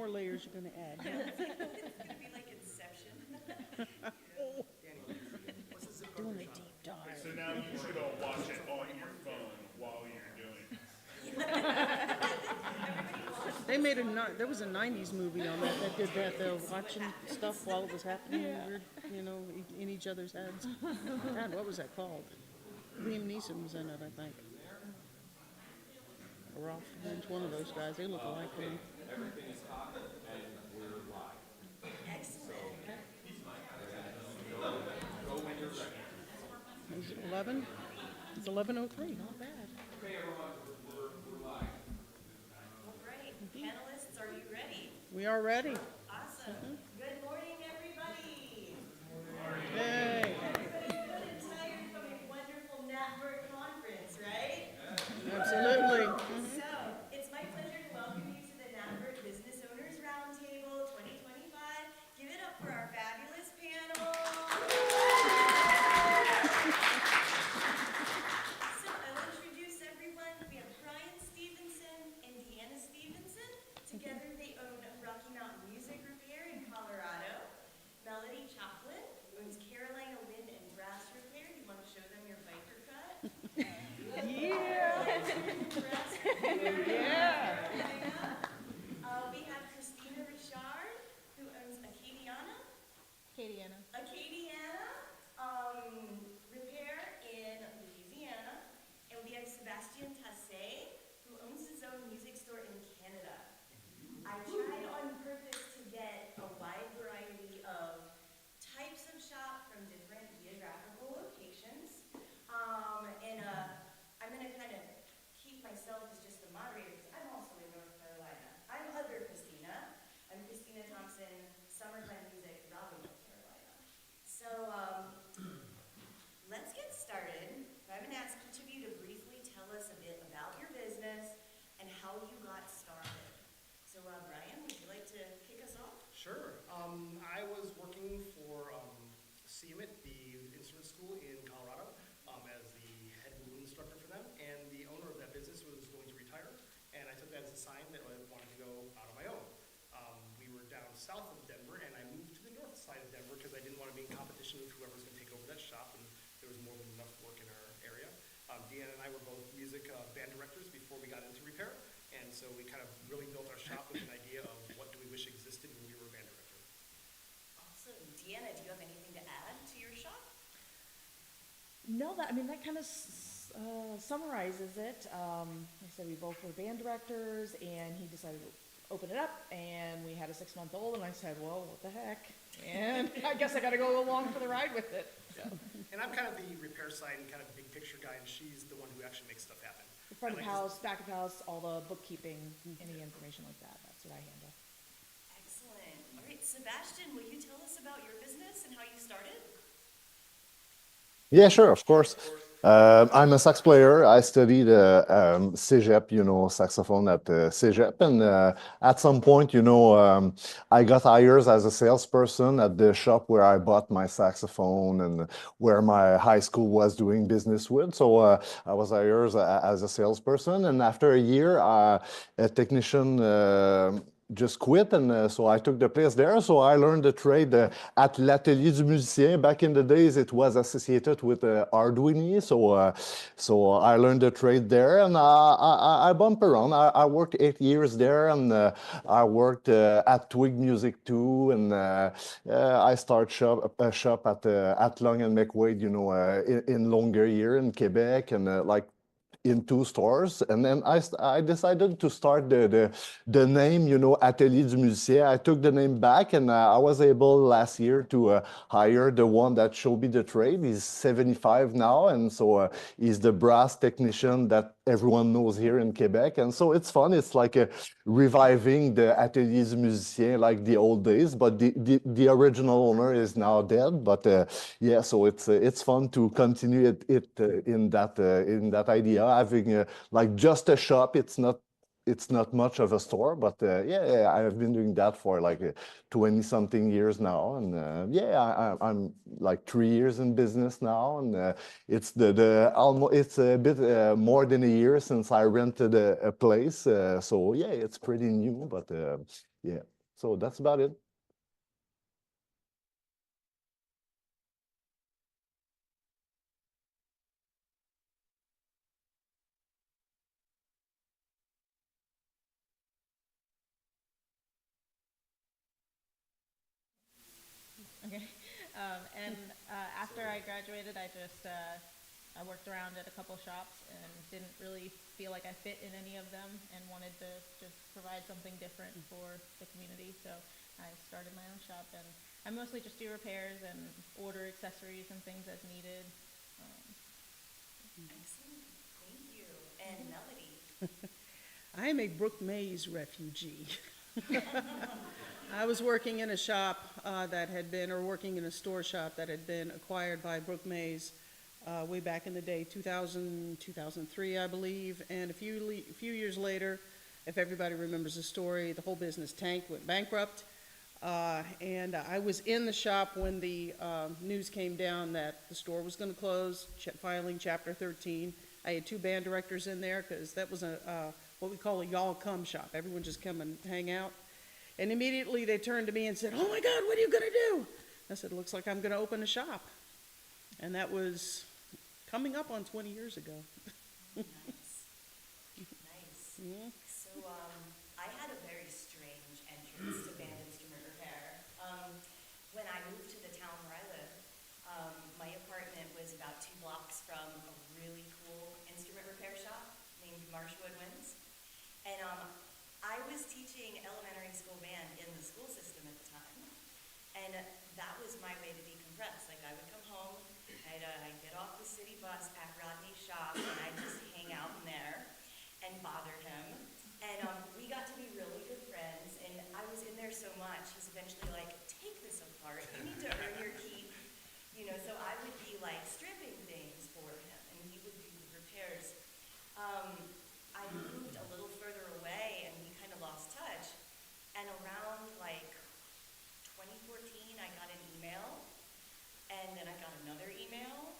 more layers you're going to add. It's gonna be like Inception. Doing a deep dive. So now you should all watch it on your phone while you're doing it. There was a 90s movie on that did that. They were watching stuff while it was happening, in each other's heads. God, what was that called? Liam Neeson was in it, I think. Or Ralph Fiennes, one of those guys. They look alike to me. Excellent. Is it 11? It's 11:03. Not bad. All right, panelists, are you ready? We are ready. Awesome. Good morning, everybody. Yay. Everybody's good and tired from a wonderful NAPBIRT conference, right? Absolutely. So, it's my pleasure to welcome you to the NAPBIRT Business Owners Roundtable 2025. Give it up for our fabulous panel. So, I'll introduce everyone. We have Stevenson and Deanna Stevenson. Together, they own Rocky Mountain Music Repair in Colorado. Melody Choplin owns Carolina Wind and Brass Repair. You want to show them your biker cut? Brass repair. We have Christina who owns Acadiana. Repair in Louisiana. And we have Sébastien Tassé, who owns his own music store in Canada. I tried on purpose to get a wide variety of types of shop from different geographical locations. I'm going to kind of keep myself as just the moderator because I'm also in North Carolina. I'm other Christina. I'm Christina Thompson, Summerglen Music, Raleigh, North Carolina. So let's get started. I'm going to ask each of you to briefly tell us a bit about your business and how you got started. So Brian, would you like to kick us off? Sure. I was working for CMIT, the instrument school in Colorado, as the head balloon instructor for them, and the owner of that business was going to retire, and I took that as a sign that I wanted to go out on my own. We were down south of Denver, and I moved to the north side of Denver because I didn't want to be in competition with whoever was going to take over that shop, and there was more than enough work in our area. Deanna and I were both music band directors before we got into repair, and so we kind of really built our shop with an idea of what do we wish existed when we were a band director. Awesome. Deanna, do you have anything to add to your shop? No, that kind of summarizes it. Like I said, we both were band directors, and he decided to open it up, and we had a 6-month-old, and I said, well, what the heck? And I guess I got to go along for the ride with it. Yeah. And I'm kind of the repair side and kind of big picture guy, and she's the one who actually makes stuff happen. The front of house, back of house, all the bookkeeping, any information like that. That's what I handle. Excellent. All right, Sébastien, will you tell us about your business and how you started? Yeah, sure, of course. I'm a sax player. I studied cégep, saxophone at cégep. And at some point, I got hired as a salesperson at the shop where I bought my saxophone and where my high school was doing business with. So I was hired as a salesperson. And after a year, a technician just quit, and so I took the place there. So I learned the trade at l'Atelier du Musicien. Back in the days, it was associated with Arduini. So I learned the trade there, and I bumped around. I worked 8 years there, and I worked at Twig Music too, and I started a shop at Long and McWade, in Longueuil here in Quebec, and in 2 stores. And then I decided to start the name, Atelier du Musicien. I took the name back, and I was able last year to hire the one that showed me the trade. He's 75 now, and so he's the brass technician that everyone knows here in Quebec. And so it's fun. It's like reviving the Atelier du Musicien like the old days, but the original owner is now dead. But yeah, so it's fun to continue it in that idea, having like just a shop. It's not much of a store, but yeah, I've been doing that for like 20-something years now, and yeah, I'm like 3 years in business now, and it's it's a bit more than a year since I rented a place, so yeah, it's pretty new, but yeah. So that's about it. Okay. After I graduated, I worked around at a couple shops and didn't really feel like I fit in any of them and wanted to just provide something different for the community. So I started my own shop, and I mostly just do repairs and order accessories and things as needed. Excellent, thank you. And Melody? I am a Brook Mays refugee. I was working in a shop working in a store shop that had been acquired by Brook Mays way back in the day, 2000, 2003, I believe. And a few years later, if everybody remembers the story, the whole business tanked, went bankrupt. And I was in the shop when the news came down that the store was going to close, filing Chapter 13. I had 2 band directors in there because that was what we call a y'all come shop. Everyone just come and hang out. And immediately they turned to me and said, "Oh my God, what are you going to do?" I said, "Looks like I'm going to open a shop." And that was coming up on 20 years ago. Nice. Nice. Yeah. So, I had a very strange entrance to band instrument repair. When I moved to the town where I live, my apartment was about 2 blocks from a really cool instrument repair shop named Marsh Woodwinds. And I was teaching elementary school band in the school system at the time. And that was my way to decompress. Like, I would come home, I'd get off the city bus at Rodney's shop, and I'd just hang out in there and bother him. And we got to be really good friends, and I was in there so much, he's eventually like, "Take this apart, you need to earn your keep." You know, so I would be like stripping things for him, and he would do the repairs. I moved a little further away, and we kind of lost touch. And around like 2014, I got an email, and then I got another email,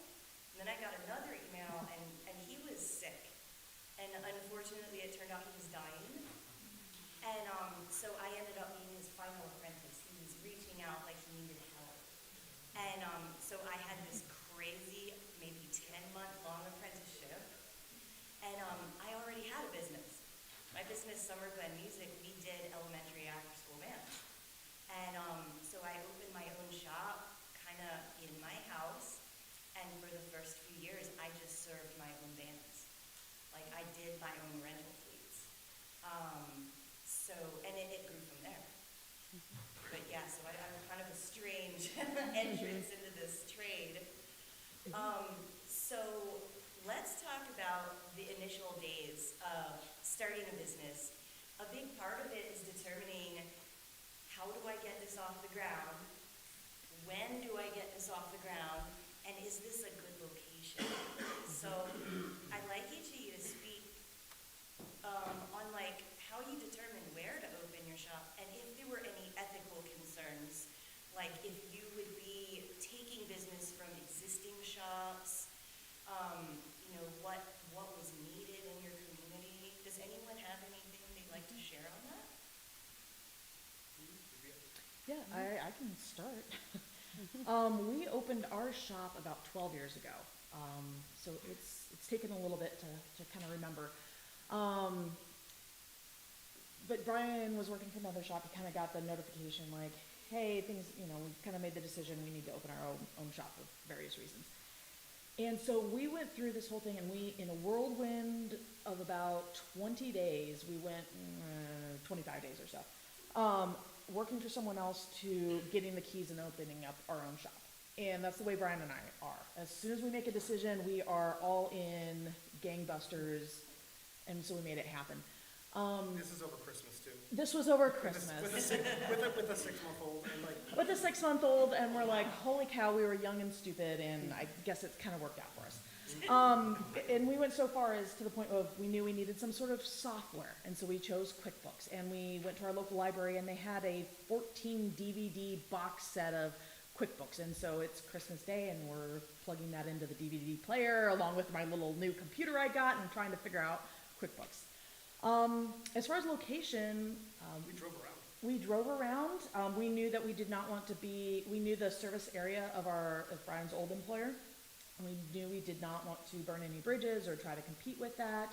and then I got another email, and he was sick. And unfortunately, it turned out he was dying. And so I ended up being his final apprentice. He was reaching out like he needed help. And so I had this crazy, maybe 10-month-long apprenticeship. And I already had a business. My business, Summerglen Music, we did elementary after-school bands. And so I opened my own shop, kind of in my house. And for the first few years, I just served my own bands. Like, I did my own rental fleets. And it grew from there. But yeah, so I'm kind of a strange entrance into this trade. So let's talk about the initial days of starting a business. A big part of it is determining, how do I get this off the ground? When do I get this off the ground? And is this a good location? So I'd like each of you to speak on like how you determine where to open your shop, and if there were any ethical concerns, like if you would be taking business from existing shops, you know, what was needed in your community. Does anyone have anything they'd like to share on that? Yeah, I can start. We opened our shop about 12 years ago. So it's taken a little bit to kind of remember. But Brian was working for another shop. He kind of got the notification like, hey, things, you know, we kind of made the decision we need to open our own shop for various reasons. And so we went through this whole thing, and we, in a whirlwind of about 20 days, we went 25 days or so, working for someone else to getting the keys and opening up our own shop. And that's the way Brian and I are. As soon as we make a decision, we are all in gangbusters, and so we made it happen. This is over Christmas too. This was over Christmas. With a 6-month-old, and like. With a 6-month-old, and we're like, holy cow, we were young and stupid, and I guess it's kind of worked out for us. And we went so far as to the point of we knew we needed some sort of software, and so we chose QuickBooks, and we went to our local library, and they had a 14 DVD box set of QuickBooks, and so it's Christmas Day, and we're plugging that into the DVD player along with my little new computer I got and trying to figure out QuickBooks. As far as location, We drove around. We drove around. We knew that we did not want to be, we knew the service area of Brian's old employer. We knew we did not want to burn any bridges or try to compete with that.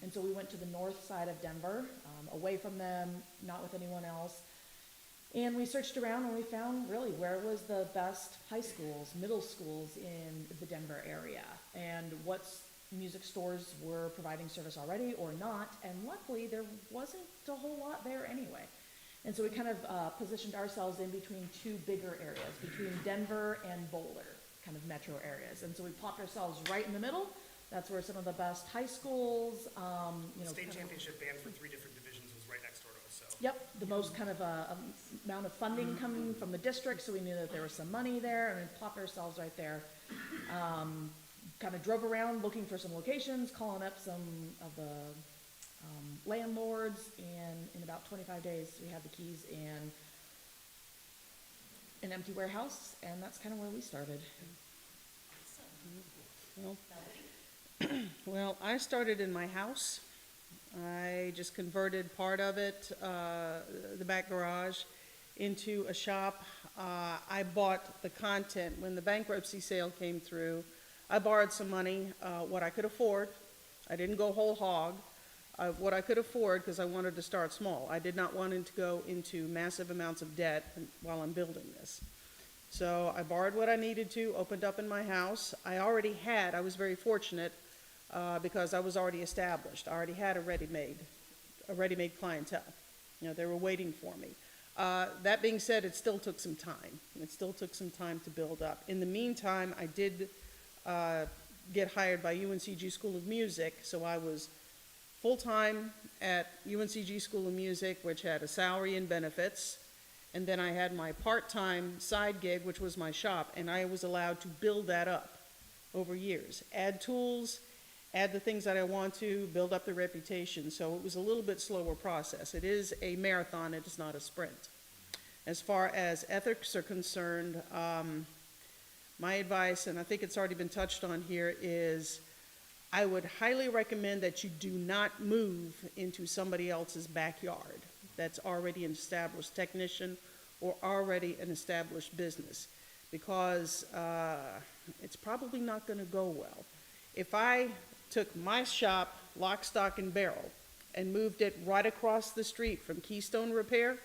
And so we went to the north side of Denver, away from them, not with anyone else. And we searched around and we found really where was the best high schools, middle schools in the Denver area, and what music stores were providing service already or not. And luckily there wasn't a whole lot there anyway. And so we kind of positioned ourselves in between two bigger areas, between Denver and Boulder, kind of metro areas. And so we popped ourselves right in the middle. That's where some of the best high schools, State championship band for 3 different divisions was right next door to us, so. Yep, the most kind of amount of funding coming from the district, so we knew that there was some money there, and we popped ourselves right there. Kind of drove around looking for some locations, calling up some of the landlords, and in about 25 days, we had the keys and an empty warehouse, and that's kind of where we started. Well, I started in my house. I just converted part of it, the back garage, into a shop. I bought the content. When the bankruptcy sale came through, I borrowed some money, what I could afford. I didn't go whole hog. What I could afford, because I wanted to start small. I did not want to go into massive amounts of debt while I'm building this. So I borrowed what I needed to, opened up in my house. I was very fortunate, because I was already established. I already had a ready-made clientele. They were waiting for me. That being said, it still took some time. It still took some time to build up. In the meantime, I did get hired by UNCG School of Music, so I was full-time at UNCG School of Music, which had a salary and benefits, and then I had my part-time side gig, which was my shop, and I was allowed to build that up over years. Add tools, add the things that I want to, build up the reputation. So it was a little bit slower process. It is a marathon, it is not a sprint. As far as ethics are concerned, my advice, and I think it's already been touched on here, is I would highly recommend that you do not move into somebody else's backyard that's already an established technician or already an established business, because it's probably not going to go well. If I took my shop, lock, stock, and barrel, and moved it right across the street from Keystone Repair,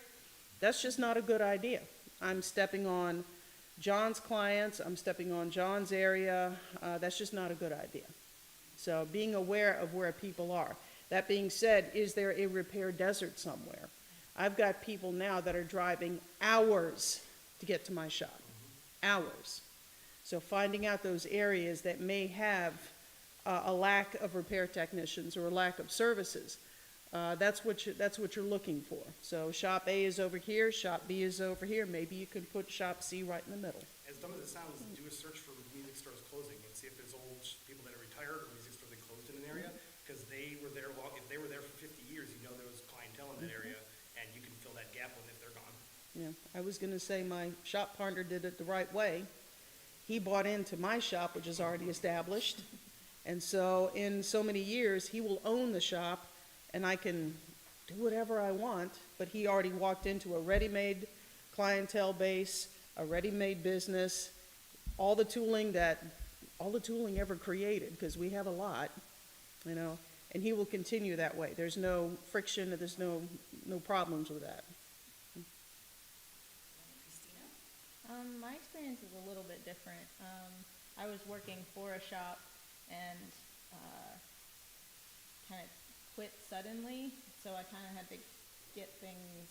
that's just not a good idea. I'm stepping on John's clients, I'm stepping on John's area, that's just not a good idea. So being aware of where people are. That being said, is there a repair desert somewhere? I've got people now that are driving hours to get to my shop, hours. So finding out those areas that may have a lack of repair technicians or a lack of services, that's what you're looking for. So shop A is over here, shop B is over here. Maybe you could put shop C right in the middle. As dumb as it sounds, do a search for music stores closing and see if there's old people that are retired or music stores that closed in an area, because they were there long. If they were there for 50 years, you know there was clientele in that area, and you can fill that gap when if they're gone. Yeah, I was going to say my shop partner did it the right way. He bought into my shop, which is already established. And so in so many years, he will own the shop, and I can do whatever I want, but he already walked into a ready-made clientele base, a ready-made business, all the tooling ever created, because we have a lot, and he will continue that way. There's no friction, there's no problems with that. Christina? My experience is a little bit different. I was working for a shop and kind of quit suddenly, so I kind of had to get things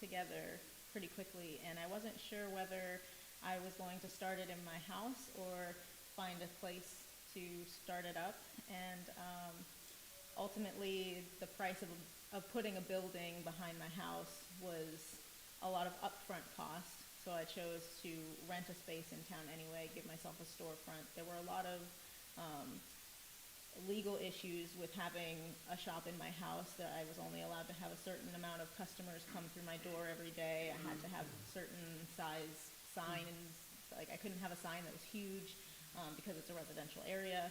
together pretty quickly, and I wasn't sure whether I was going to start it in my house or find a place to start it up, and ultimately the price of putting a building behind my house was a lot of upfront cost, so I chose to rent a space in town anyway, give myself a storefront. There were a lot of legal issues with having a shop in my house, that I was only allowed to have a certain amount of customers come through my door every day. I had to have a certain size sign, and I couldn't have a sign that was huge because it's a residential area.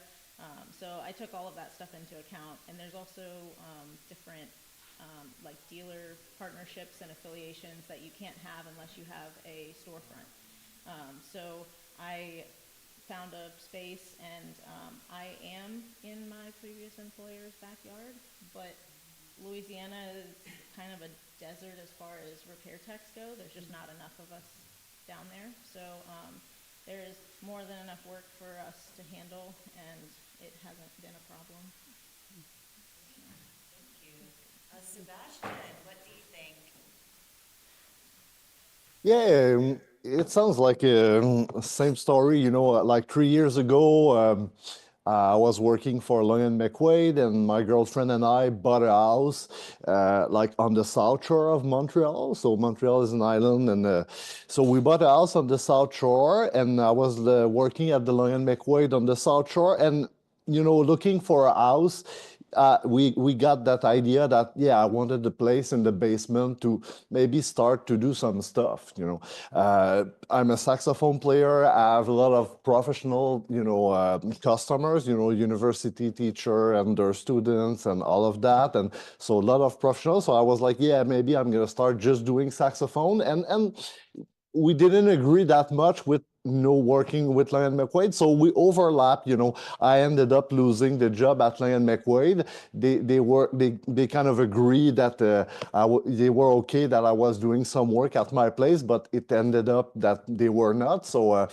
So I took all of that stuff into account, and there's also different like dealer partnerships and affiliations that you can't have unless you have a storefront. So I found a space, and I am in my previous employer's backyard, but Louisiana is kind of a desert as far as repair techs go. There's just not enough of us down there. So there is more than enough work for us to handle, and it hasn't been a problem. Thank you. Sébastien, what do you think? Yeah, it sounds like same story. Like 3 years ago, I was working for Long & McQuaid, and my girlfriend and I bought a house like on the south shore of Montreal. So Montreal is an island, and so we bought a house on the south shore, and I was working at the Long & McQuaid on the south shore, and looking for a house. We got that idea that, yeah, I wanted the place in the basement to maybe start to do some stuff. I'm a saxophone player. I have a lot of professional, customers, university teacher and their students and all of that. And so a lot of professionals. So I was like, yeah, maybe I'm going to start just doing saxophone. And we didn't agree that much with working with Long & McQuaid, so we overlapped. I ended up losing the job at Long & McQuaid. They kind of agreed that they were okay that I was doing some work at my place, but it ended up that they were not. So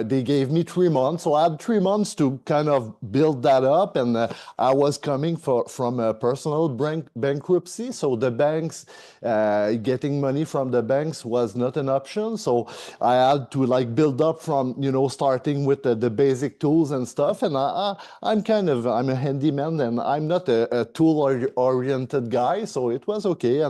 they gave me 3 months. So I had 3 months to kind of build that up. And I was coming from a personal bankruptcy. So the banks, getting money from the banks was not an option. So I had to build up from, starting with the basic tools and stuff. And I'm a handyman, and I'm not a tool-oriented guy. So it was okay.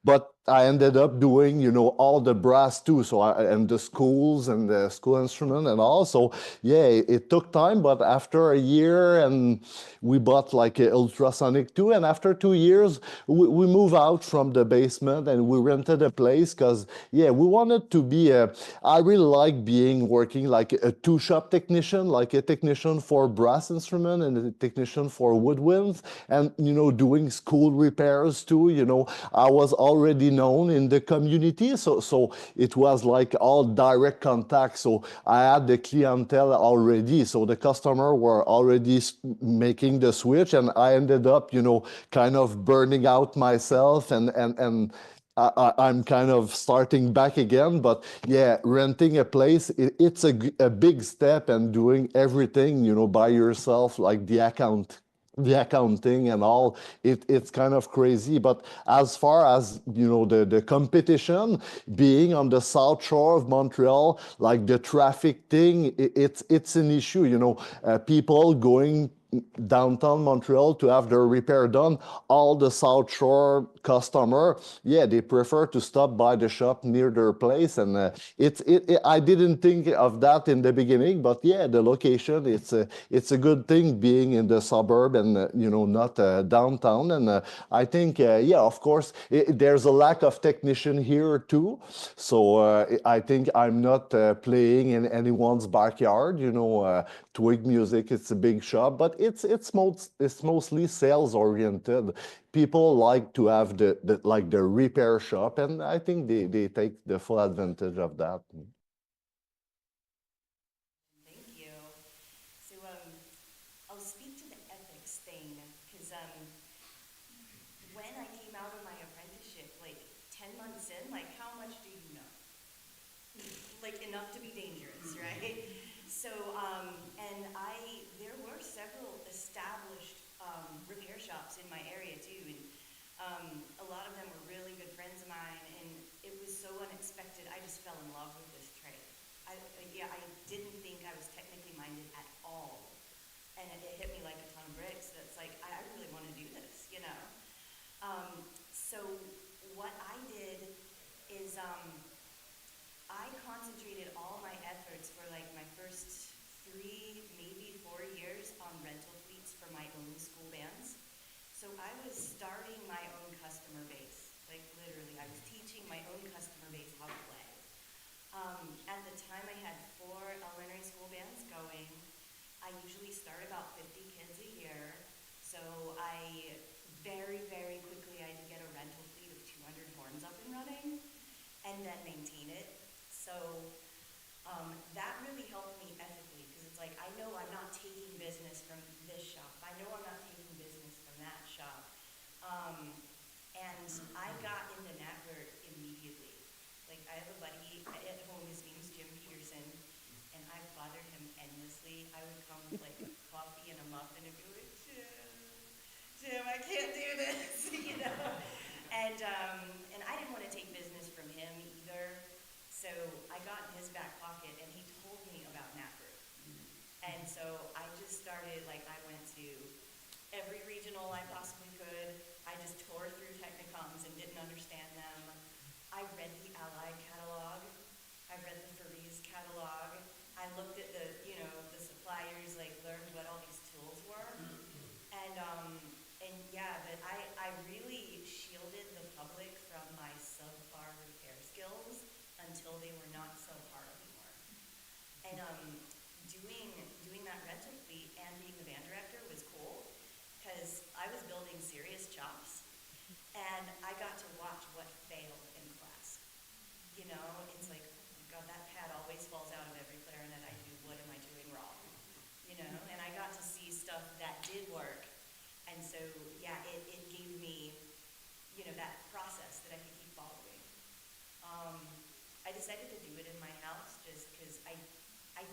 But I ended up doing, all the brass too. And the schools and the school instrument and all. So yeah, it took time, but after a year, and we bought like an ultrasonic too. And after 2 years, we moved out from the basement and we rented a place because, yeah, we wanted to be I really like working like a two-shop technician, like a technician for brass instrument and a technician for woodwinds, and, doing school repairs too. I was already known in the community, so it was like all direct contact. So I had the clientele already, so the customer were already making the switch, and I ended up, kind of burning out myself, and I'm kind of starting back again. But yeah, renting a place, it's a big step, and doing everything, by yourself, like the accounting and all, it's kind of crazy. But as far as the competition, being on the south shore of Montreal, like the traffic thing, it's an issue. People going downtown Montreal to have their repair done, all the South Shore customer, yeah, they prefer to stop by the shop near their place. And I didn't think of that in the beginning, but yeah, the location, it's a good thing being in the suburb and not downtown. And I think yeah, of course, there's a lack of technician here too. So I think I'm not playing in anyone's backyard. Twig Music, it's a big shop, but it's mostly sales oriented. People like to have the repair shop, and I think they take the full advantage of that. Thank you. So I'll speak to the ethics thing, because when I came out of my apprenticeship, like 10 months in, like how much do you know? Like enough to be dangerous, right? So, and there were several established repair shops in my area too, and a lot of them were really good friends of mine, and it was so unexpected. I just fell in love with this trade. I didn't think I was technically minded at all, and it hit me like a ton of bricks. That's like, I really want to do this, So what I did is I concentrated all my efforts for like my first 3, maybe 4 years on rental fleets for my own school bands. So I was starting my own customer base. Like literally, I was teaching my own customer base how to play. At the time, I had 4 elementary school bands going. I usually start about 50 kids a year. So I very, very and then maintain it. So that really helped me ethically, because it's like, I know I'm not taking business from this shop. I know I'm not taking business from that shop. And I got into NAPBIRT immediately. Like, I have a buddy at home, his name's Jim Peterson, and I've bothered him endlessly. I would come with like coffee and a muffin and be like, Jim, I can't do this, you know? And I didn't want to take business from him either. So I got in his back pocket, and he told me about NAPBIRT. And so I just started, like, I went to every regional I possibly could. I just tore through Technicoms and didn't understand them. I read the Allied catalog. I read the Fari's catalog. I looked at the, you know, the suppliers, like, learned what all these tools were. And yeah, but I really shielded the public from my subpar repair skills until they were not subpar anymore. And doing that rental fleet and being the band director was cool, because I was building serious chops, and I got to watch what failed in class. You know, it's like, oh my God, that pad always falls out of every clarinet I do. What am I doing wrong? You know, and I got to see stuff that did work. And so, yeah, it gave me, you know, that process that I could keep following. I decided to do it in my house just because I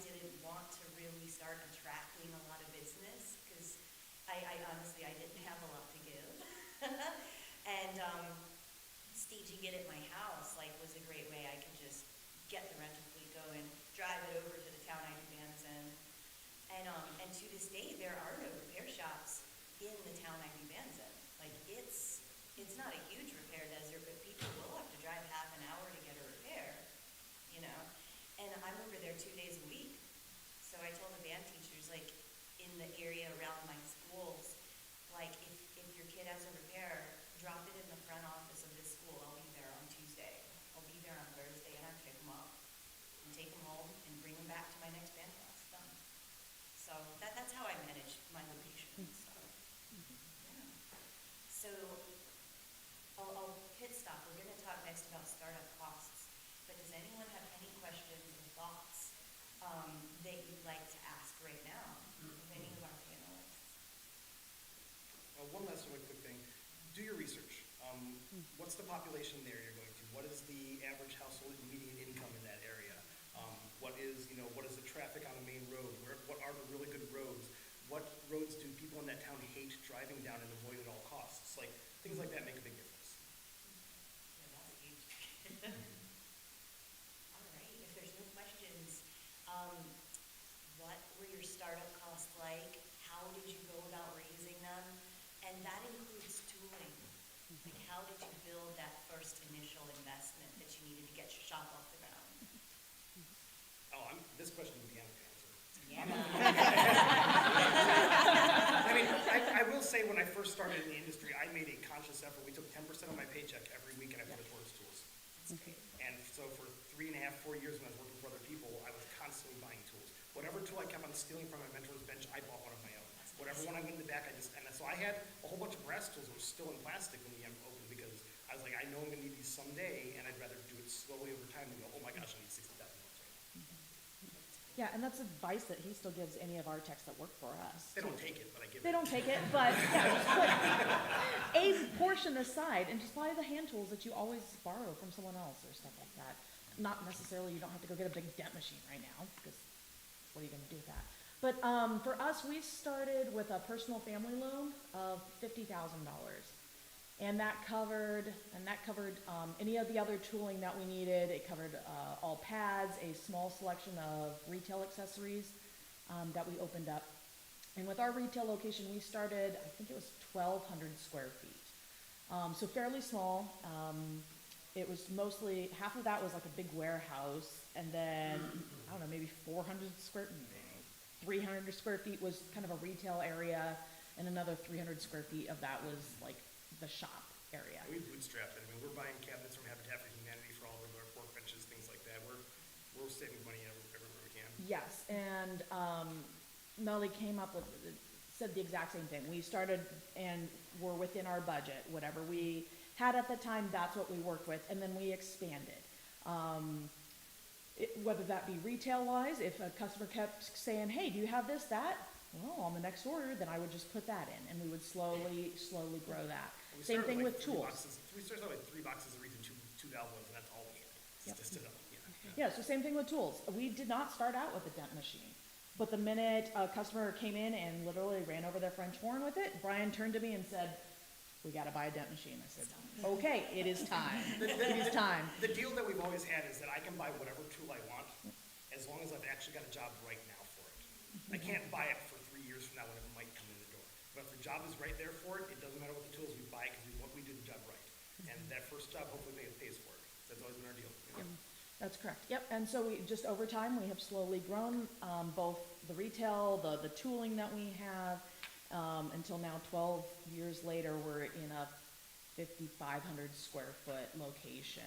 didn't want to really start attracting a lot of business, because I honestly, I didn't have a lot to give. And staging it at my house, like, was a great way. I could just get the rental fleet going, drive it over to the town I do bands in. And to this day, there are no repair shops in the town I do bands in. Like, it's not a huge repair desert, but people will have to drive half an hour to get a repair, you know? And I'm over there 2 days a week. So I told the band teachers, like, in the area around my schools, like, if your kid has a repair, drop it in the front office of this school. I'll be there on Tuesday. I'll be there on Thursday, and I pick them up and take them home and bring them back to my next band class. Done. So that's how I manage my location and stuff. Yeah. So I'll pit stop. We're going to talk next about startup costs. But does anyone have any questions or thoughts that you'd like to ask right now of any of our panelists? One last really quick thing. Do your research. What's the population there you're going to? What is the average household median income in that area? What is the traffic on a main road? What are the really good roads? What roads do people in that town hate driving down and avoid at all costs? Like, things like that make a big difference. Yeah, that's huge. All right, if there's no questions, what were your startup costs like? How did you go about raising them? And that includes tooling. Like, how did you build that first initial investment that you needed to get your shop off the ground? This question would be Deanna to answer. Yeah. I mean, I will say, when I first started in the industry, I made a conscious effort. We took 10% of my paycheck every week, and I put it towards tools. That's great. And so for 3.5, 4 years when I was working for other people, I was constantly buying tools. Whatever tool I kept on stealing from my mentor's bench, I bought one of my own. Whatever one I went in the back, and so I had a whole bunch of brass tools that were still in plastic when the M opened, because I was like, I know I'm going to need these someday, and I'd rather do it slowly over time than go, oh my gosh, I need $60,000 right now. Yeah, and that's advice that he still gives any of our techs that work for us. They don't take it, but I give it. They don't take it, but yeah, just put a portion aside and just buy the hand tools that you always borrow from someone else or stuff like that. Not necessarily, you don't have to go get a big dent machine right now, because what are you going to do with that? But for us, we started with a personal family loan of $50,000. And that covered any of the other tooling that we needed. It covered all pads, a small selection of retail accessories that we opened up. And with our retail location, we started, I think it was 1,200 square feet. So fairly small. It was mostly, half of that was like a big warehouse, and then, I don't know, maybe 300 square feet was kind of a retail area, and another 300 square feet of that was like the shop area. We bootstrapped it. I mean, we're buying cabinets from Habitat for Humanity for all of our workbenches, things like that. We're saving money everywhere we can. Yes, and Melly came up with, said the exact same thing. We started and were within our budget. Whatever we had at the time, that's what we worked with, and then we expanded. Whether that be retail-wise, if a customer kept saying, hey, do you have this, that? Well, on the next order, then I would just put that in, and we would slowly grow that. We Same started thing like with three tools. boxes. We started with 3 boxes of reeds and two valve ones, and that's all we had. Yep. Just to know, Yeah, so same thing with tools. We did not start out with a dent machine. But the minute a customer came in and literally ran over their French horn with it, Brian turned to me and said, we gotta buy a dent machine. I said, okay, it is time. It is time. The deal that we've always had is that I can buy whatever tool I want, as long as I've actually got a job right now for it. I can't buy it for 3 years from now when it might come in the door. But if the job is right there for it, it doesn't matter what the tools we buy, because we did the job right. And that first job, hopefully it pays for it. That's always been our deal. You know? That's correct. Yep, and so we, just over time, we have slowly grown, both the retail, the tooling that we have, until now, 12 years later, we're in a 5,500 square foot location.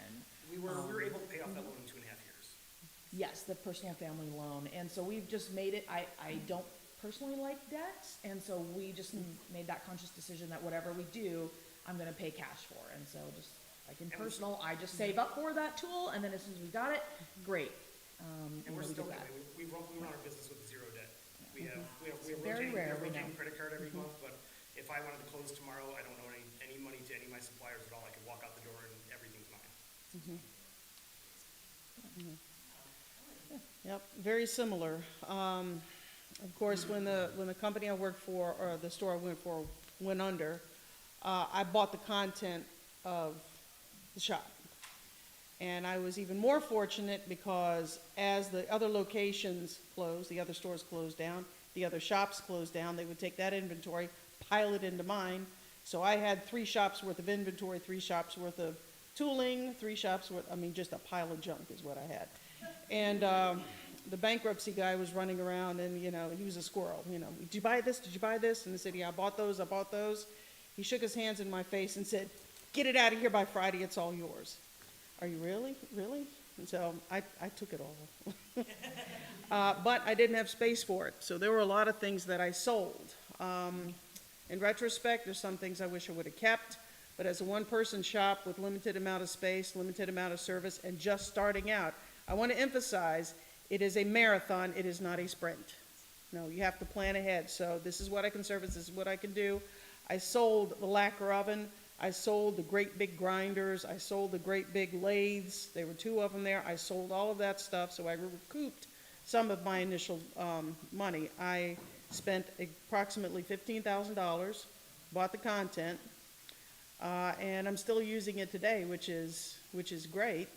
We were able to pay off that loan in 2.5 years. Yes, the personal family loan, and so we've just made it, I don't personally like debt, and so we just made that conscious decision that whatever we do, I'm gonna pay cash for, and so just, like in personal, I just save up for that tool, and then as soon as we got it, great. And we're still that way. We run our business with 0 debt. We have Very rare, we know. rotating credit card every month, but if I wanted to close tomorrow, I don't owe any money to any of my suppliers at all. I could walk out the door and everything's mine. Yep, very similar. Of course, when the company I worked for, or the store I went for, went under, I bought the content of the shop. And I was even more fortunate because as the other locations closed, the other stores closed down, the other shops closed down, they would take that inventory, pile it into mine. So I had 3 shops worth of inventory, 3 shops worth of tooling, 3 shops worth, just a pile of junk is what I had. And the bankruptcy guy was running around and, he was a squirrel, did you buy this, did you buy this? And I said, yeah, I bought those. He shook his hands in my face and said, get it out of here by Friday, it's all yours. Are you really? And so I took it all. But I didn't have space for it. So there were a lot of things that I sold. In retrospect, there's some things I wish I would have kept. But as a one-person shop with limited amount of space, limited amount of service, and just starting out, I want to emphasize, it is a marathon, it is not a sprint. No, you have to plan ahead. So this is what I can service, this is what I can do. I sold the lacquer oven. I sold the great big grinders. I sold the great big lathes. There were 2 of them there. I sold all of that stuff, so I recouped some of my initial money. I spent approximately $15,000, bought the content, and I'm still using it today, which is great.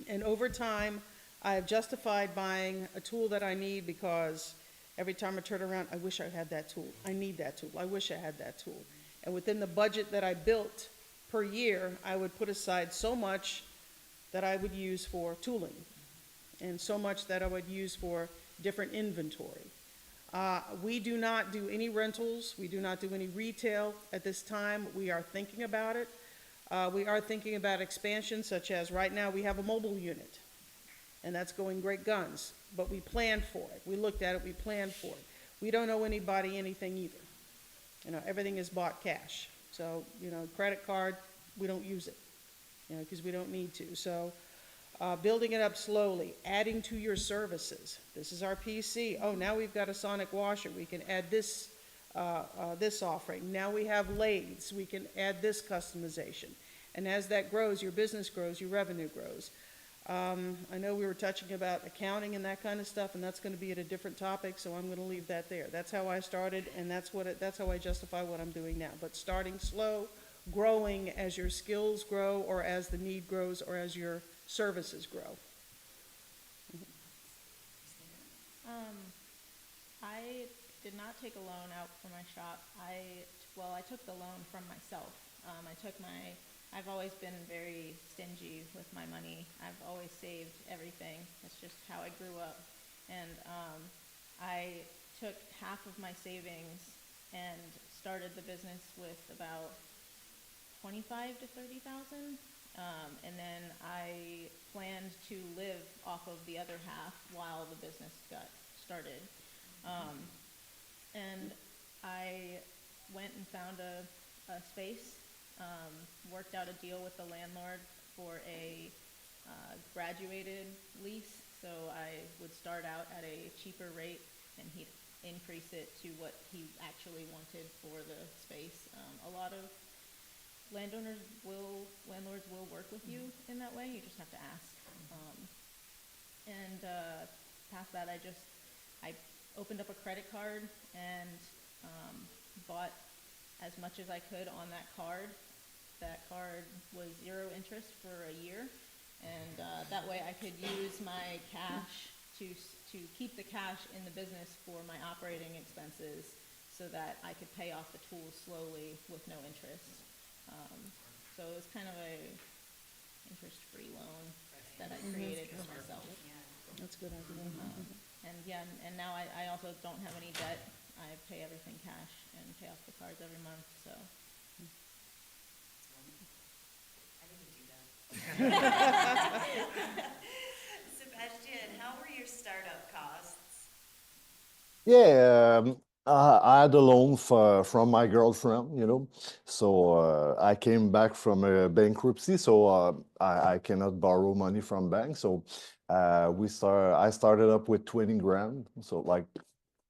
And over time, I have justified buying a tool that I need because every time I turn around, I wish I had that tool. I need that tool. I wish I had that tool. And within the budget that I built per year, I would put aside so much that I would use for tooling and so much that I would use for different inventory. We do not do any rentals. We do not do any retail at this time. We are thinking about it. We are thinking about expansion, such as right now we have a mobile unit, and that's going great guns. But we planned for it. We looked at it. We planned for it. We don't owe anybody anything either. Everything is bought cash. So, credit card, we don't use it, because we don't need to. So, building it up slowly, adding to your services. This is our PC. Oh, now we've got a sonic washer. We can add this offering. Now we have lathes. We can add this customization. And as that grows, your business grows, your revenue grows. I know we were touching about accounting and that kind of stuff, and that's going to be at a different topic, so I'm going to leave that there. That's how I started, and that's how I justify what I'm doing now. But starting slow, growing as your skills grow, or as the need grows, or as your services grow. I did not take a loan out for my shop. I took the loan from myself. I've always been very stingy with my money. I've always saved everything. That's just how I grew up. And I took half of my savings and started the business with about $25,000 to $30,000. And then I planned to live off of the other half while the business got started. And I went and found a space, worked out a deal with the landlord for a graduated lease, so I would start out at a cheaper rate and he'd increase it to what he actually wanted for the space. A lot of landlords will work with you in that way, you just have to ask. Past that, I opened up a credit card and bought as much as I could on that card. That card was 0 interest for a year, and that way I could use my cash to keep the cash in the business for my operating expenses, so that I could pay off the tools slowly with no interest. So it was kind of a interest-free loan that I created for myself. That's a good idea. And now I also don't have any debt. I pay everything cash and pay off the cards every month, so. I need to do that. Sébastien, how were your startup costs? Yeah, I had a loan from my girlfriend, so I came back from a bankruptcy, so I cannot borrow money from banks. So I started up with 20 grand, so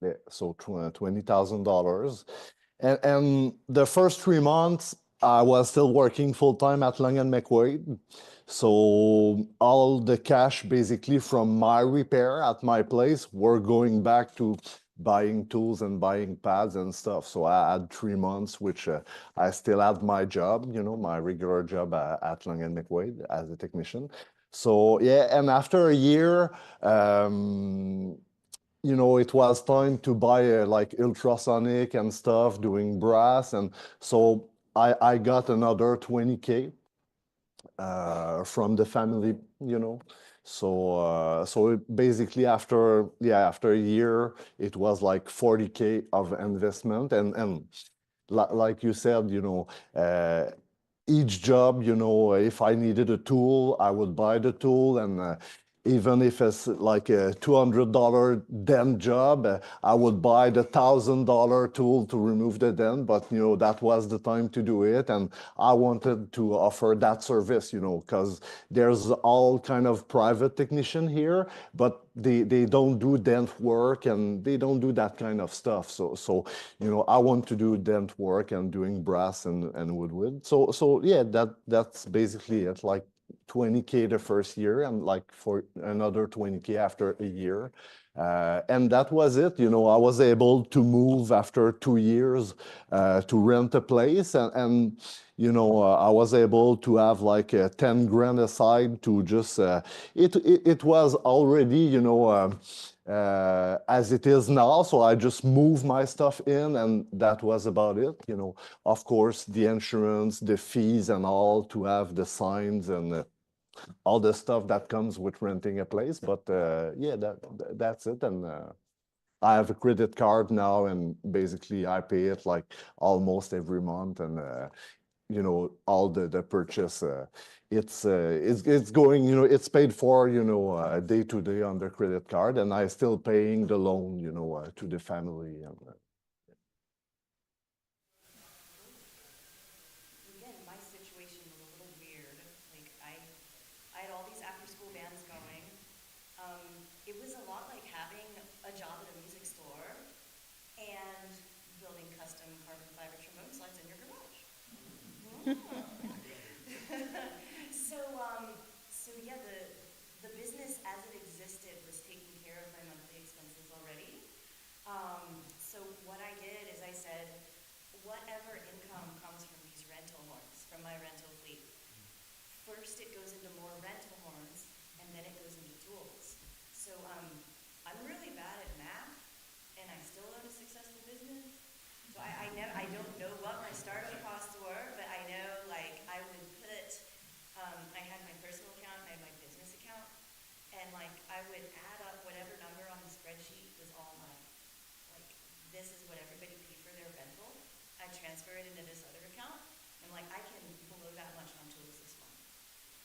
$20,000, and the first 3 months I was still working full time at Long and McQuaid. So all the cash basically from my repair at my place were going back to buying tools and buying pads and stuff. So I had 3 months, which I still had my job, my regular job at Long and McQuaid as a technician. So yeah, and after a year, it was time to buy like ultrasonic and stuff, doing brass, and so I got another 20K from the family, So basically after a year, it was like 40K of investment, and like you said, each job, if I needed a tool, I would buy the tool, and even if it's like a $200 dent job, I would buy the $1,000 tool to remove the dent, but that was the time to do it, and I wanted to offer that service, because there's all kind of private technician here, but they don't do dent work and they don't do that kind of stuff. So I want to do dent work and doing brass and wood. So yeah, that's basically it. Like 20K the first year and like for another 20K after a year. And that was it. I was able to move after 2 years to rent a place, and I was able to have like 10 grand aside to just, it was already, as it is now. So I just moved my stuff in, and that was about it. Of course, the insurance, the fees and all, to have the signs and all the stuff that comes with renting a place. But yeah, that's it. And I have a credit card now, and basically I pay it like almost every month. And all the purchase, it's going, it's paid for, day to day on the credit card, and I still paying the loan, to the family. And, Again, my situation was a little weird. Like I had all these after-school bands going. It was a lot like having a job at a music store and building custom carbon fiber trombone slides in your garage. So yeah, the business as it existed was taking care of my monthly expenses already. So what I did is I said, whatever income comes from these rental horns, from my rental fleet, first it goes into more rental horns, and then it goes into tools. So I'm really bad at math, and I still own a successful business. So I don't know what my startup costs were, but I know like I would put, I had my personal account, I had my business account, and like I would add up whatever number on the spreadsheet was all mine. Like this is what everybody paid for their rental. I transfer it into this other account. I'm like, I can blow that much on tools this month.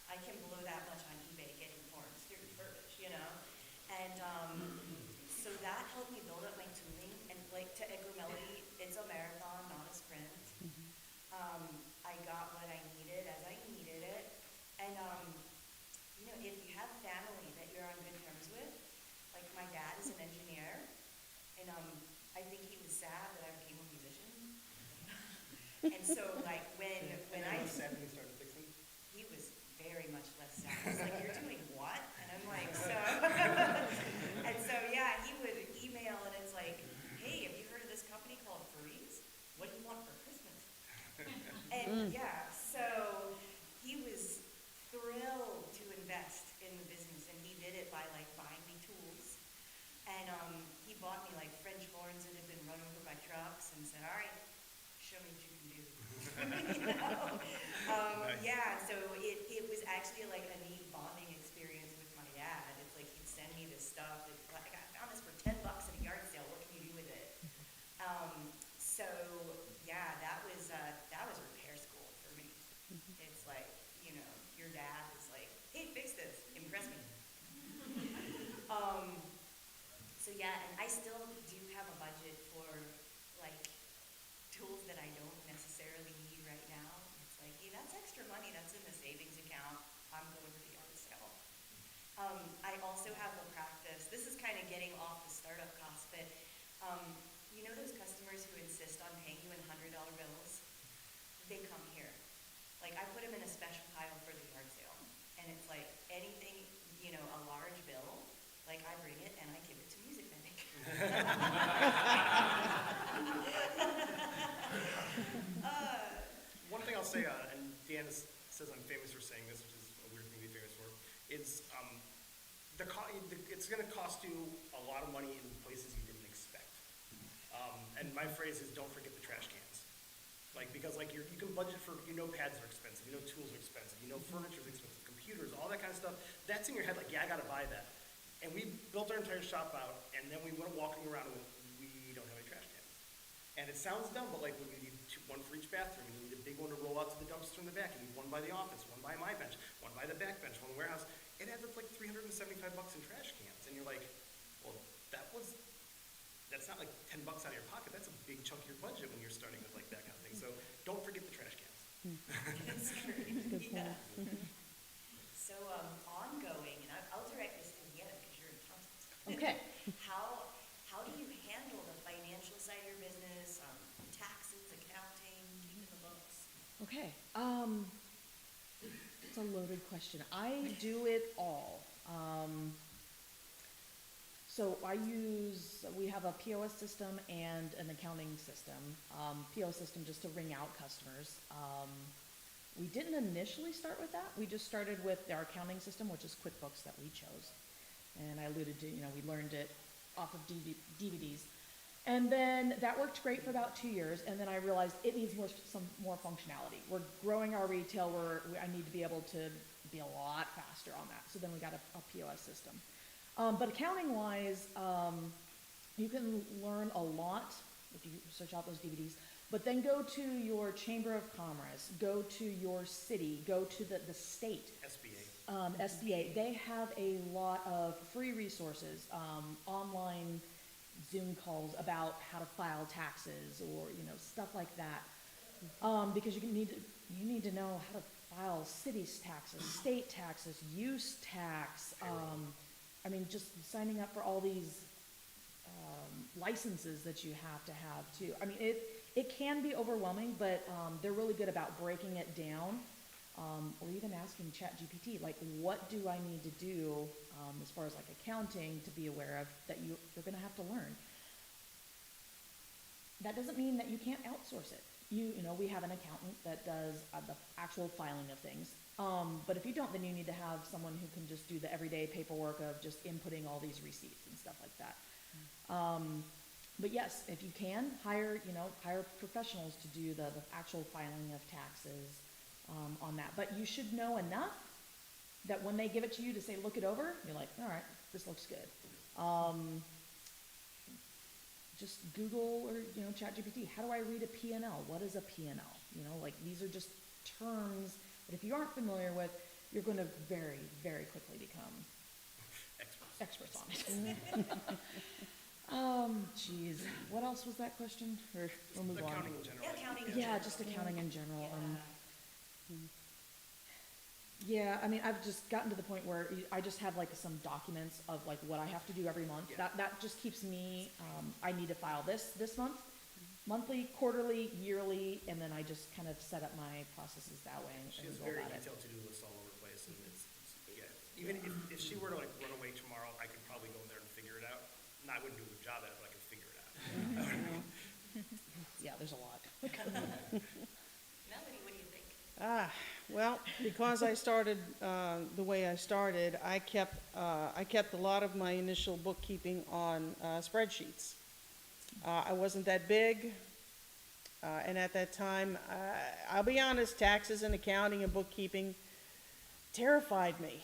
I can blow that much on eBay getting horns to refurbish, And so that helped me build up my tooling. And like to echo Melody, it's a marathon, not a sprint. I got what I needed as I needed it. And, was an engineer, and I think he was sad that I became a musician. And so, like, when I was sad when you started fixing. he was very much less sad. He's like, "You're doing what?" And I'm like, "So," and so yeah, he would email, and it's like, "Hey, have you heard of this company called Freeze? What do you want for Christmas?" And yeah, so he was thrilled to invest in the business, and he did it by like buying me tools, and he bought me like French horns that had been run over by trucks, and said, "All right, show me what you can do." You know? Nice. Yeah, so it was actually like a neat bonding experience with my dad. It's like he'd send me this stuff. It's like, "I found this for $10 at a yard sale. What can you do with it?" So yeah, that was repair school for me. It's like, you know, your dad is like, "Hey, fix this. Impress me." So yeah, and I still do have a budget for like tools that I don't necessarily need right now. It's like, hey, that's extra money. That's in the savings account. I'm going to the yard sale. I also have a practice. This is kind of getting off the startup cost, but you know those customers who insist on paying you in $100 bills? They come here. Like, I put them in a special pile for the yard sale, and it's like anything, you know, a large bill, like I bring it and I give it to Music Bank. One thing I'll say, and Deanna says I'm famous for saying this, which is a weird thing to be famous for, is it's going to cost you a lot of money in places you didn't expect. And my phrase is, don't forget the trash cans. Like, because like you can budget for, you know, pads are expensive, you know, tools are expensive, you know, furniture is expensive, computers, all that kind of stuff. That's in your head, like, yeah, I got to buy that. And we built our entire shop out, and then we went walking around and went, we don't have any trash cans. And it sounds dumb, but like when you need one for each bathroom, you need a big one to roll out to the dumpster in the back, you need one by the office, one by my bench, one by the back bench, one in the warehouse. It adds up like $375 in trash cans. And you're like, well, that's not like $10 out of your pocket. That's a big chunk of your budget when you're starting with like that kind of thing. So don't forget the trash cans. That's great. Good Yeah. point. So ongoing, and I'll direct this to Deanna because you're in accounting. Okay. How do you handle the financial side of your business, taxes, accounting, keeping the books? Okay. It's a loaded question. I do it all. So we have a POS system and an accounting system. POS system just to ring out customers. We didn't initially start with that. We just started with our accounting system, which is QuickBooks that we chose. And I alluded to, you know, we learned it off of DVDs. And then that worked great for about 2 years, and then I realized it needs some more functionality. We're growing our retail, I need to be able to be a lot faster on that. So then we got a POS system. But accounting-wise, you can learn a lot if you search out those DVDs, but then go to your Chamber of Commerce, go to your city, go to the state. SBA. They have a lot of free resources, online Zoom calls about how to file taxes or, you know, stuff like that. Because you need to know how to file city's taxes, state taxes, use tax. I mean, just signing up for all these licenses that you have to have too. I mean, it can be overwhelming, but they're really good about breaking it down. Or even asking ChatGPT, like, what do I need to do as far as like accounting to be aware of that you're going to have to learn. That doesn't mean that you can't outsource it. You know, we have an accountant that does the actual filing of things. But if you don't, then you need to have someone who can just do the everyday paperwork of just inputting all these receipts and stuff like that. But yes, if you can, hire professionals to do the actual filing of taxes. On that, but you should know enough that when they give it to you to say look it over, you're like, all right, this looks good. Just Google or ChatGPT. How do I read a P&L? What is a P&L? Like these are just terms that if you aren't familiar with, you're going to very, very quickly become experts on it. Geez, what else was that question? Or we'll move on. Accounting in general. Yeah, accounting in Yeah, general. just accounting in general. Yeah. Yeah, I mean, I've just gotten to the point where I just have like some documents of like what I have to do every month. Yeah. That just keeps me, I need to file this month, monthly, quarterly, yearly, and then I just kind of set up my processes that way and She has go very about it. detailed to-do lists all over the place, and yeah. Even if she were to like run away tomorrow, I could probably go in there and figure it out. And I wouldn't do a good job at it, but I could figure it out. Yeah, there's a lot. Melanie, what do you think? Well, because I started the way I started, I kept a lot of my initial bookkeeping on spreadsheets. I wasn't that big, and at that time, I'll be honest, taxes and accounting and bookkeeping terrified me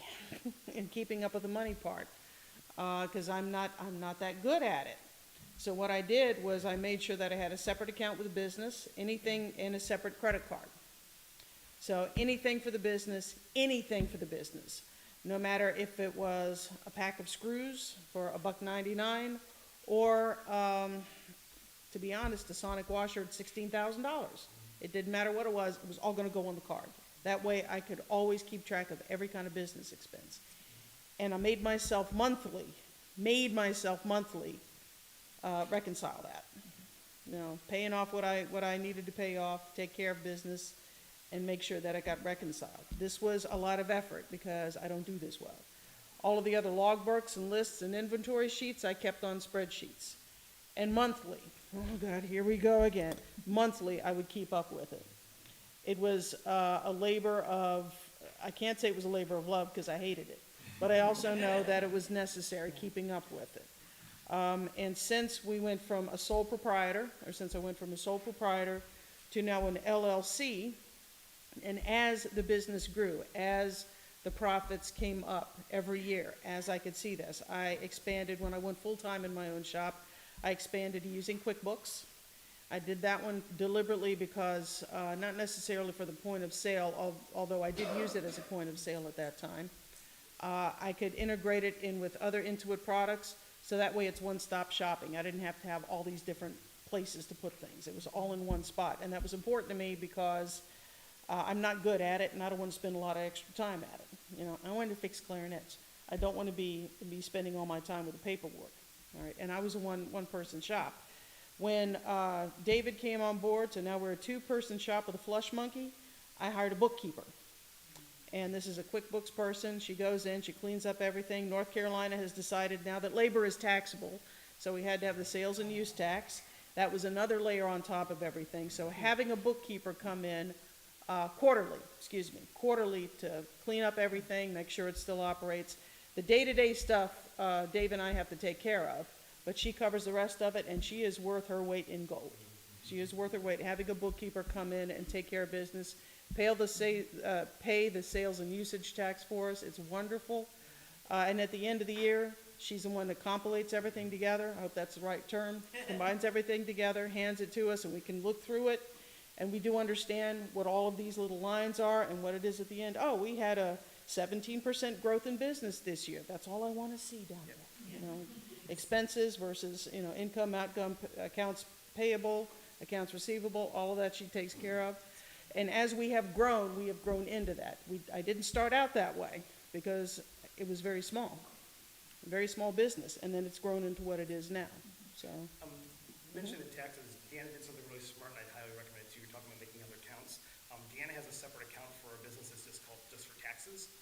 in keeping up with the money part, because I'm not that good at it. So what I did was I made sure that I had a separate account with the business, anything, and a separate credit card. So anything for the business, no matter if it was a pack of screws for $1.99 or, to be honest, a sonic washer at $16,000. It didn't matter what it was all gonna go on the card. That way I could always keep track of every kind of business expense. And I made myself monthly, reconcile that. You know, paying off what I needed to pay off, take care of business, and make sure that it got reconciled. This was a lot of effort because I don't do this well. All of the other logbooks and lists and inventory sheets I kept on spreadsheets. And monthly, oh God, here we go again. Monthly, I would keep up with it. It was a labor of, I can't say it was a labor of love because I hated it, but I also know that it was necessary keeping up with it. And since we went from a sole proprietor, or since I went from a sole proprietor to now an LLC, and as the business grew, as the profits came up every year, as I could see this, I expanded. When I went full-time in my own shop, I expanded to using QuickBooks. I did that one deliberately because, not necessarily for the point of sale, although I did use it as a point of sale at that time. I could integrate it in with other Intuit products, so that way it's one-stop shopping. I didn't have to have all these different places to put things. It was all in one spot, and that was important to me because I'm not good at it, and I don't want to spend a lot of extra time at it. You know, I want to fix clarinets. I don't want to be spending all my time with the paperwork. All right, and I was a one-person shop. When David came on board, so now we're a two-person shop with a flush monkey, I hired a bookkeeper. And this is a QuickBooks person. She goes in, she cleans up everything. North Carolina has decided now that labor is taxable, so we had to have the sales and use tax. That was another layer on top of everything. So having a bookkeeper come in quarterly to clean up everything, make sure it still operates. The day-to-day stuff, Dave and I have to take care of, but she covers the rest of it, and she is worth her weight in gold. She is worth her weight. Having a bookkeeper come in and take care of business, pay the sales and usage tax for us, it's wonderful. And at the end of the year, she's the one that compilates everything together. I hope that's the right term. Combines everything together, hands it to us, and we can look through it. And we do understand what all of these little lines are and what it is at the end. Oh, we had a 17% growth in business this year. That's all I want to see down there. You know, expenses versus, you know, income, outcome, accounts payable, accounts receivable, all of that she takes care of. And as we have grown into that. I didn't start out that way because it was very small business, and then it's grown into what it is now. So. You mentioned in taxes, Deanna did something really smart, and I'd highly recommend it too. You're talking about making other accounts. Deanna has a separate account for a business that's just called just for taxes.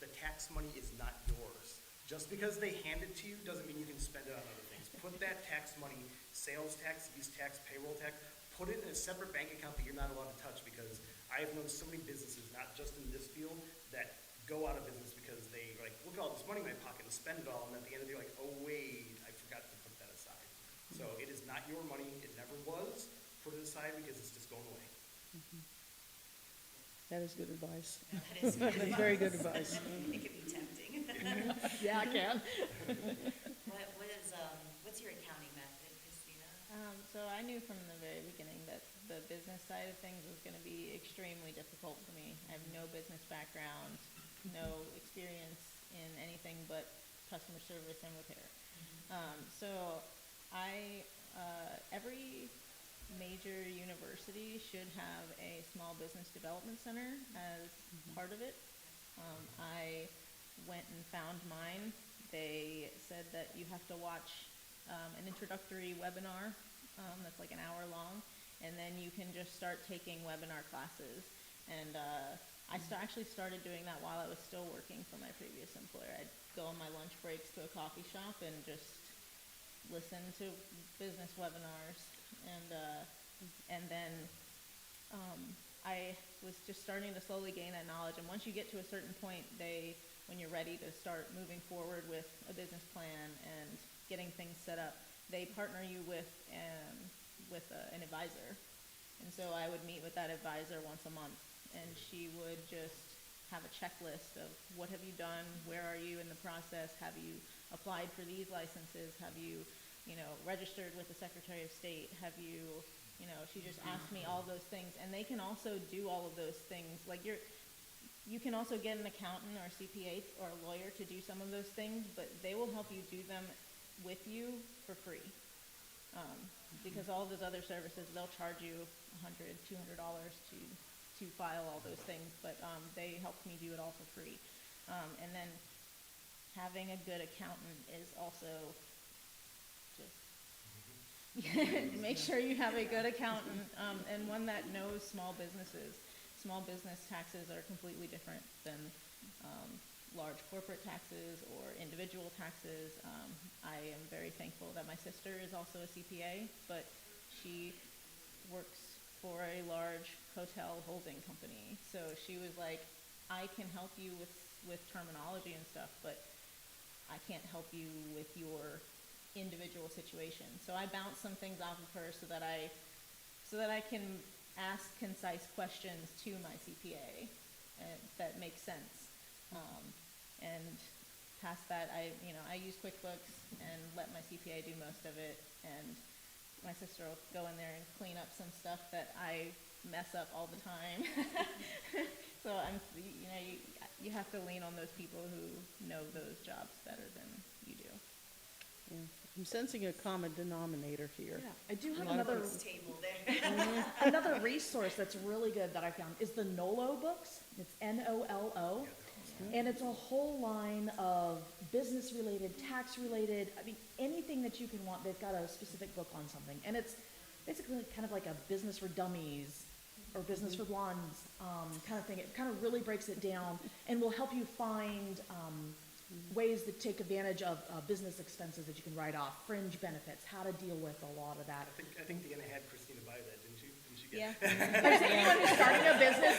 The tax money is not yours. Just because they hand it to you doesn't mean you can spend it on other things. Put that tax money, sales tax, use tax, payroll tax, put it in a separate bank account that you're not allowed to touch, because I have known so many businesses, not just in this field, that go out of business because they like, look at all this money in my pocket and spend it all, and at the end of the day, like, oh wait, I forgot to put that aside. So it is not your money, it never was. Put it aside because it's just going away. That is good advice. That is That's very good advice. It can be tempting. Yeah, I can. What's your accounting method, Christina? So I knew from the very beginning that the business side of things was going to be extremely difficult for me. I have no business background, no experience in anything but customer service and repair. So I, every major university should have a small business development center as part of it. I went and found mine. They said that you have to watch an introductory webinar that's like an hour long, and then you can just start taking webinar classes. And actually started doing that while I was still working for my previous employer. I'd go on my lunch breaks to a coffee shop and just listen to business webinars, and then I was just starting to slowly gain that knowledge. And once you get to a certain point, when you're ready to start moving forward with a business plan and getting things set up, they partner you with an advisor. And so I would meet with that advisor once a month, and she would just have a checklist of what have you done, where are you in the process, have you applied for these licenses, have you, registered with the Secretary of State, have you, she just asked me all those things. And they can also do all of those things. Like you can also get an accountant or CPA or a lawyer to do some of those things, but they will help you do them with you for free. Because all those other services, they'll charge you $100, $200 to file all those things, but they helped me do it all for free. And then having a good accountant is also just make sure you have a good accountant and one that knows small businesses. Small business taxes are completely different than large corporate taxes or individual taxes. I am very thankful that my sister is also a CPA, but she works for a large hotel holding company. So she was like, I can help you with terminology and stuff, but I can't help you with your individual situation. So I bounce some things off of her so that I can ask concise questions to my CPA that make sense. And past that, I use QuickBooks and let my CPA do most of it, and my sister will go in there and clean up some stuff that I mess up all the time. So you have to lean on those people who know those jobs better than you do. Yeah. I'm sensing a common denominator here. Yeah, I do have A lot of another Table there. another resource that's really good that I found is the NOLO books. It's NOLO. And it's a whole line of business-related, tax-related, anything that you can want. They've got a specific book on something. And it's basically kind of like a business for dummies or business for blondes kind of thing. It kind of really breaks it down and will help you find ways that take advantage of business expenses that you can write off, fringe benefits, how to deal with a lot of that. I think Deanna had Christina buy that, didn't she? Yeah. If anyone who's starting a business,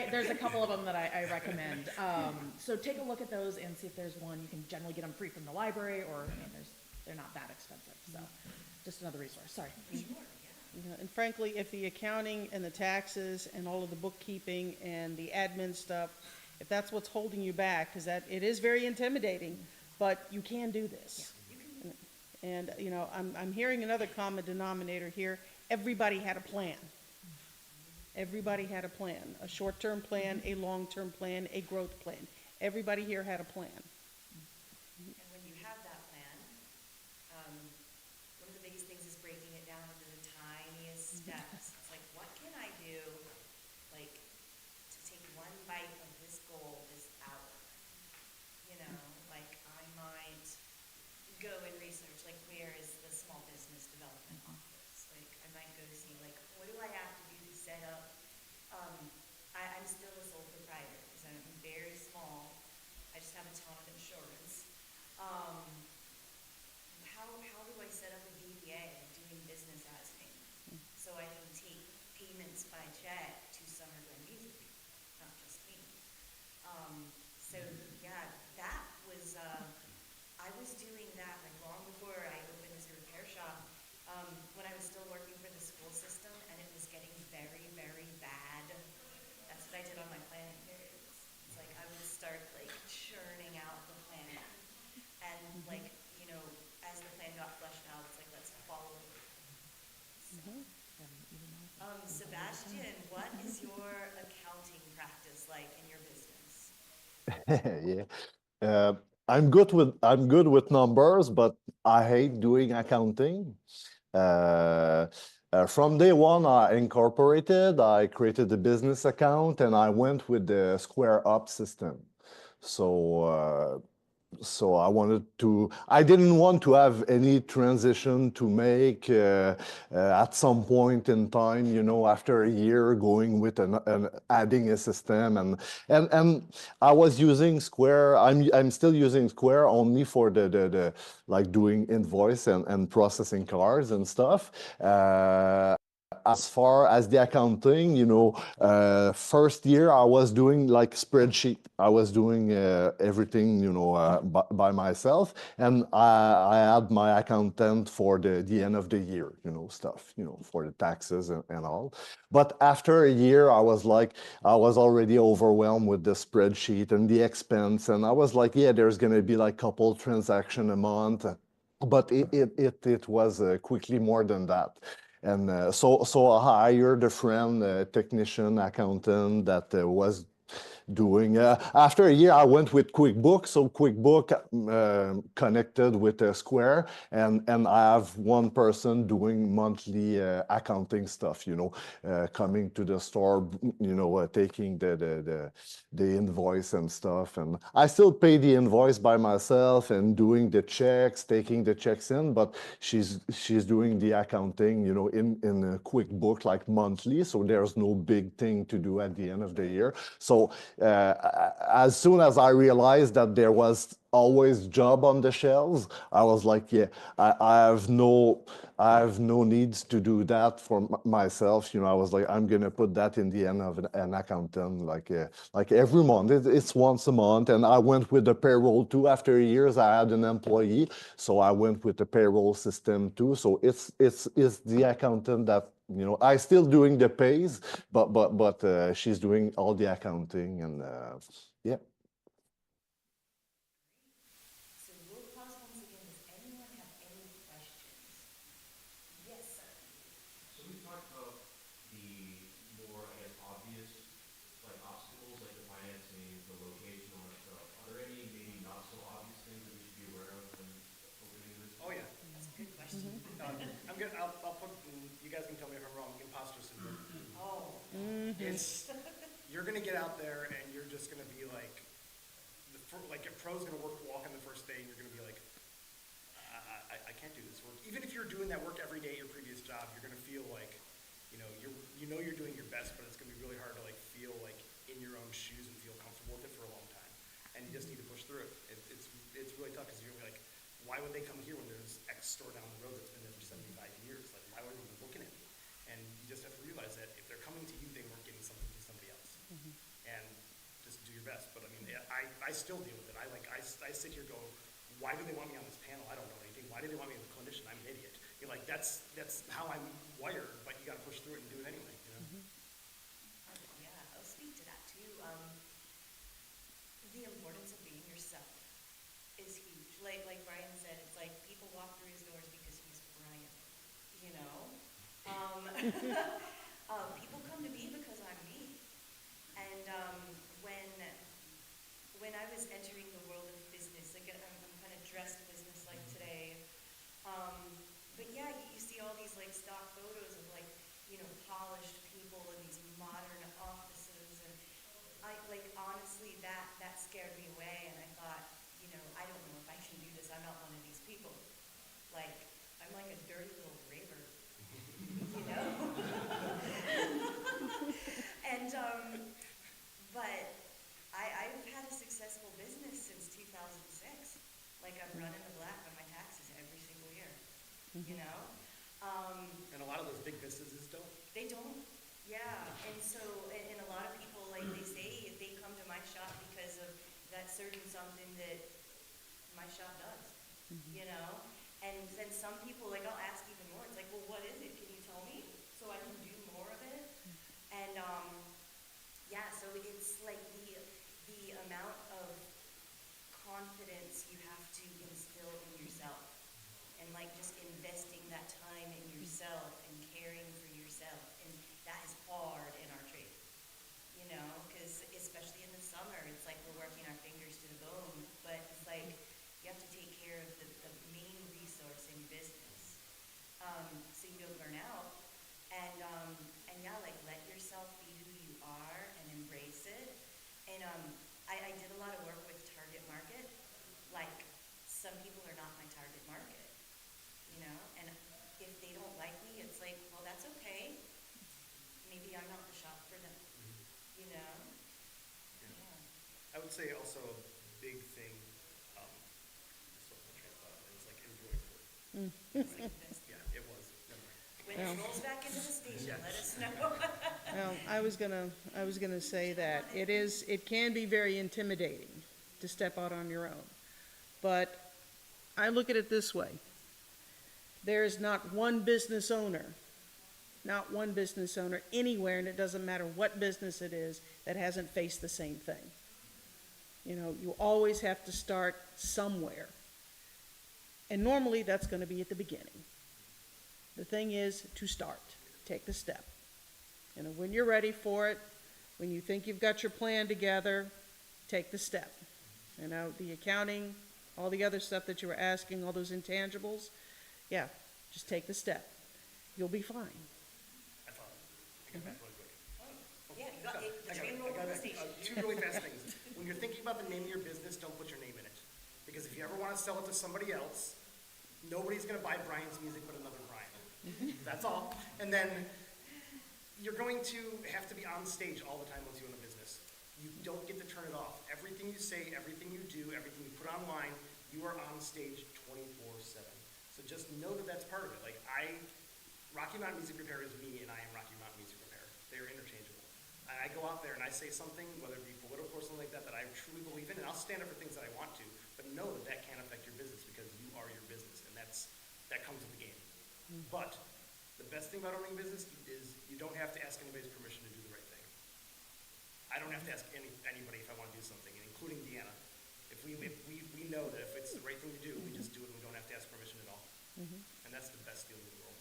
there's a couple of them that I recommend. So take a look at those and see if there's one. You can generally get them free from the library, or they're not that expensive. So just another resource. Sorry. Yeah, and frankly, if the accounting and the taxes and all of the bookkeeping and the admin stuff, if that's what's holding you back, because it is very intimidating, but you can do this. And I'm hearing another common denominator here. Everybody had a plan. Everybody had a plan, a short-term plan, a long-term plan, a growth plan. Everybody here had a plan. And when you have that plan, one of the biggest things is breaking it down into the tiniest steps. It's like, what can I do, to take one bite of this goal this hour? I might go and research, where is the small business development office? I might go see, what do I have to do to set up? I'm still a sole proprietor because I'm very small. I just have a ton of insurance. How do I set up a DBA, doing business as me, so I can take payments by check to Summerglen Music, not just me. That was, I was doing that long before I opened as a repair shop, when I was still working for the school system, and it was getting very, very bad. That's what I did on my planning periods. It's I would start churning out the plan, and as the plan got fleshed out, it's let's follow it. Sébastien, what is your accounting practice like in your business? Yeah. I'm good with numbers, but I hate doing accounting. From day one, I incorporated, I created a business account, and I went with the Square Up system. So I didn't want to have any transition to make at some point in time, after a year going with adding a system and I was using Square. I'm still using Square only for the like doing invoice and processing cards and stuff. As far as the accounting, first year I was doing like spreadsheet. I was doing everything, by myself, and I had my accountant for the end of the year, stuff, for the taxes and all. But after a year, I was already overwhelmed with the spreadsheet and the expense, and I was like, yeah, there's gonna be like couple transaction a month, but it was quickly more than that. And so I hired a friend, a technician, accountant that was doing. After a year, I went with QuickBooks. So QuickBook connected with Square, and I have one person doing monthly accounting stuff. Coming to the store, taking the invoice and stuff. And I still pay the invoice by myself and doing the checks, taking the checks in. But she's doing the accounting, in a QuickBook like monthly. So there's no big thing to do at the end of the year. So as soon as I realized that there was always job on the shelves, I was like, yeah, I have no needs to do that for myself. I was like, I'm gonna put that in the end of an accountant, like every month. It's once a month, and I went with the payroll too. After years, I had an employee, so I went with the payroll system too. So it's the accountant that. I still doing the pays, but she's doing all the accounting and yeah. So we'll pause once again. Does anyone have any questions? Yes, sir. So we talked about the more, I guess, obvious like obstacles, like the financing, the location, all that stuff. Are there any maybe not so obvious things that we should be aware of when opening this? Oh, yeah. That's a good question. I'll put, you guys can tell me if I'm wrong, imposter syndrome. Oh. You're gonna get out there and you're just gonna be like, a pro's gonna walk in the first day and you're gonna be like, I can't do this work. Even if you're doing that work every day at your previous job, you're gonna feel like, you're doing your best, but it's gonna be really hard to feel like in your own shoes and feel comfortable with it for a long time. And you just need to push through it. It's really tough because you're gonna be like, why would they come here when there's X store down the road that's been there for 75 years? Like, why would they be looking at me? And you just have to realize that if they're coming to you, they weren't getting something from somebody else. And just do your best. But I mean, I still deal with it. I sit here and go, why do they want me on this panel? I don't know anything. Why do they want me as a clinician? I'm an idiot. You're like, that's how I'm wired, but you got to push through it and do it anyway. Yeah, I'll speak to that too. The importance of being yourself is huge. Like Brian said, it's like people walk through his doors because he's Brian, people come to me because I'm me. And when I was entering the world of business, again, I'm kind of dressed business like today. But yeah, you see all these stock photos of polished people in these modern offices, and I honestly that scared me away, and I thought, I don't know if I can do this. I'm not one of these people. I'm like a dirty little raver, And but I've had a successful business since 2006. I'm running the black on my taxes every single year, And a lot of those big businesses don't. They don't, yeah. And so, and a lot of people, they say if they come to my shop because of that certain something that my shop does, And then some people, I'll ask even more. It's like, well, what is it? Can you tell me so I can do more of it? And yeah, so it's the amount of confidence you have to instill in yourself, and just investing that time in yourself and caring for yourself, and that is hard in our trade, because especially in the summer, it's we're working our fingers to the bone, but it's you have to take care of the main resource in your business, so you don't burn out, And I did a lot of work with target market. Like, some people are not my target market, you know? And if they don't like me, it's like, well, that's okay. Maybe I'm not the shop for them, you know? Yeah. I would say also a big thing, just off the train of thought, is like enjoying food. It's like this. Yeah, it was. Never mind. When it rolls back into the station, let us know. Well, I was gonna say that it can be very intimidating to step out on your own. But I look at it this way. There's not one business owner anywhere, and it doesn't matter what business it is, that hasn't faced the same thing. You know, you always have to start somewhere. And normally that's gonna be at the beginning. The thing is to start, take the step. You know, when you're ready for it, when you think you've got your plan together, take the step. You know, the accounting, all the other stuff that you were asking, all those intangibles, yeah, just take the step. You'll be fine. I thought, I got back really quick. Yeah, you got it. The train I rolled got into the back. station. Two really fast things. When you're thinking about the name of your business, don't put your name in it. Because if you ever want to sell it to somebody else, nobody's going to buy Brian's music but another Brian. That's all. And then you're going to have to be on stage all the time once you own a business. You don't get to turn it off. Everything you say, everything you do, everything you put online, you are on stage 24/7. So just know that that's part of it. Like Rocky Mountain Music Repair is me, and I am Rocky Mountain Music Repair. They are interchangeable. And I go out there and I say something, whether it be political or something like that, that I truly believe in, and I'll stand up for things that I want to. But know that that can't affect your business because you are your business, and that comes with the game. But the best thing about owning a business is you don't have to ask anybody's permission to do the right thing. I don't have to ask anybody if I want to do something, including Deanna. If we know that if it's the right thing to do, we just do it and we don't have to ask permission at all. And that's the best deal in the world.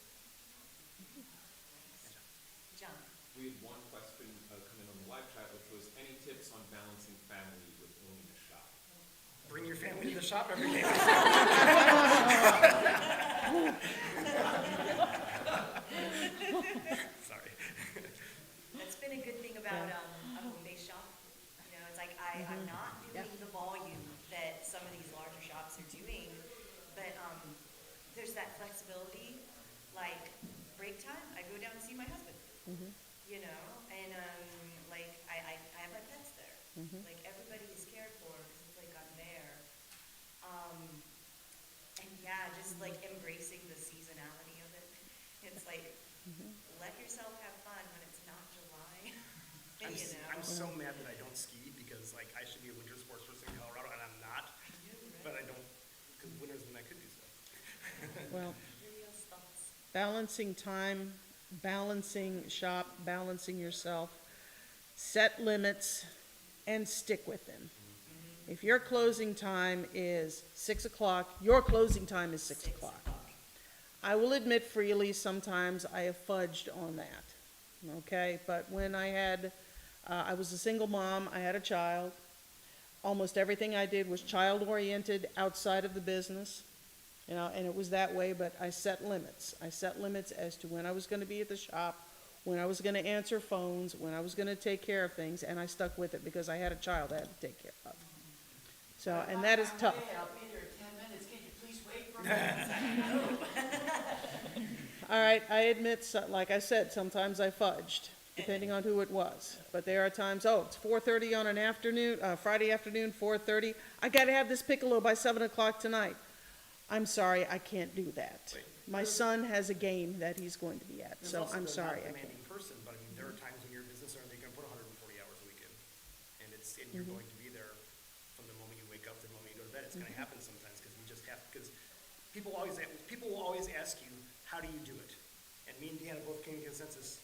John. We had one question come in on the live chat, which was any tips on balancing family with owning a shop? Bring your family to the shop every day. Sorry. That's been a good thing about a home-based shop. You know, it's like I'm not doing the volume that some of these larger shops are doing, but there's that flexibility. Like break time, I go down and see my husband. You know, and like I have my pets there. Like everybody is cared for because it's like I'm there. And yeah, just like embracing the seasonality of it. It's like let yourself have fun when it's not July. You know. I'm so mad that I don't ski because like I should be a winter sports person in Colorado and I'm not. But I don't, because winter's when I could do stuff. Well, Rio's thoughts. balancing time, balancing shop, balancing yourself, set limits, and stick with them. If your closing time is 6 o'clock, your closing time is 6 o'clock. I will admit freely, sometimes I have fudged on that, okay? But when I was a single mom, I had a child. Almost everything I did was child-oriented outside of the business, you know, and it was that way, but I set limits. I set limits as to when I was going to be at the shop, when I was going to answer phones, when I was going to take care of things, and I stuck with it because I had a child I had to take care of. So, and that is tough. I'll be there in 10 minutes. Can you please wait for me? All right, I admit, like I said, sometimes I fudged, depending on who it was. But there are times, it's 4:30 on an afternoon, Friday afternoon, 4:30. I got to have this piccolo by 7 o'clock tonight. I'm sorry, I can't do that. My son has a game that he's going to be at, There's so also I'm the sorry, I non-demanding can't. person, but I mean, there are times when you're a business owner, they can put 140 hours a week in. And you're going to be there from the moment you wake up to the moment you go to bed. It's going to happen sometimes because you just have, because people will always ask you, how do you do it? And me and Deanna both came to consensus,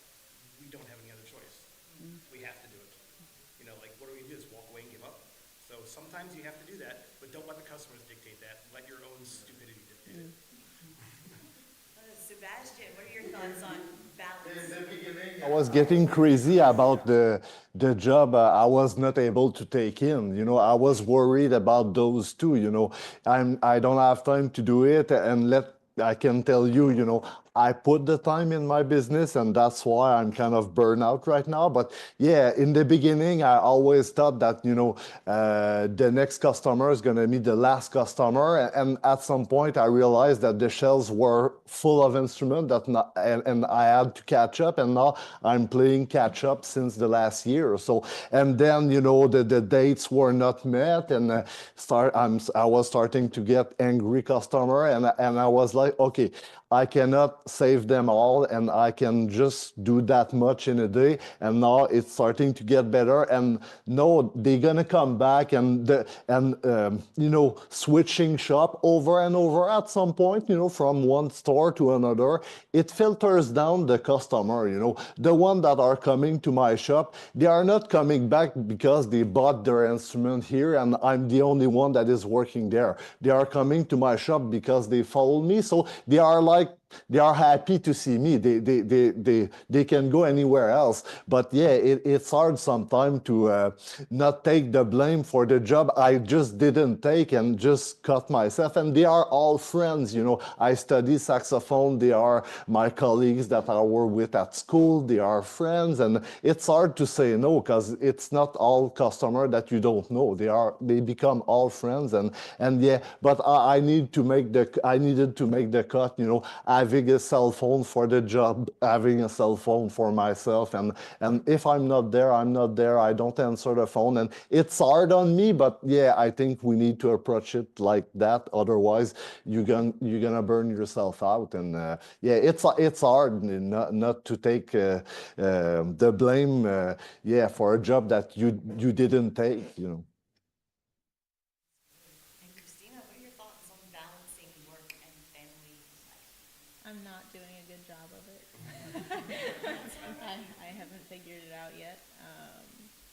we don't have any other choice. We have to do it. You know, like, what do we do? Just walk away and give up? So sometimes you have to do that, but don't let the customers dictate that. Let your own stupidity dictate it. Sébastien, what are your thoughts on balance? I was getting crazy about the job I was not able to take in. You know, I was worried about those two. You know, I don't have time to do it, and I can tell you, you know, I put the time in my business, and that's why I'm kind of burned out right now. But yeah, in the beginning, I always thought that, the next customer is going to be the last customer. And at some point, I realized that the shelves were full of instruments and I had to catch up. And now I'm playing catch up since the last year or so. And then, the dates were not met, and I was starting to get angry customer, and I was like, okay, I cannot save them all, and I can just do that much in a day. And now it's starting to get better. And no, they're gonna come back, and switching shop over and over at some point, from one store to another, it filters down the customer. The one that are coming to my shop, they are not coming back because they bought their instrument here, and I'm the only one that is working there. They are coming to my shop because they follow me, so they are happy to see me. They can go anywhere else. But yeah, it's hard sometimes to not take the blame for the job I just didn't take and just cut myself. And they are all friends. I study saxophone. They are my colleagues that I work with at school. They are friends, and it's hard to say no because it's not all customer that you don't know. They become all friends, and yeah. But I needed to make the cut. Having a cell phone for the job, having a cell phone for myself, and if I'm not there, I'm not there. I don't answer the phone, and it's hard on me. But yeah, I think we need to approach it like that. Otherwise, you're gonna burn yourself out. And yeah, it's hard not to take the blame. For a job that you didn't take. And Christina, what are your thoughts on balancing work and family life? I'm not doing a good job of it. I haven't figured it out yet.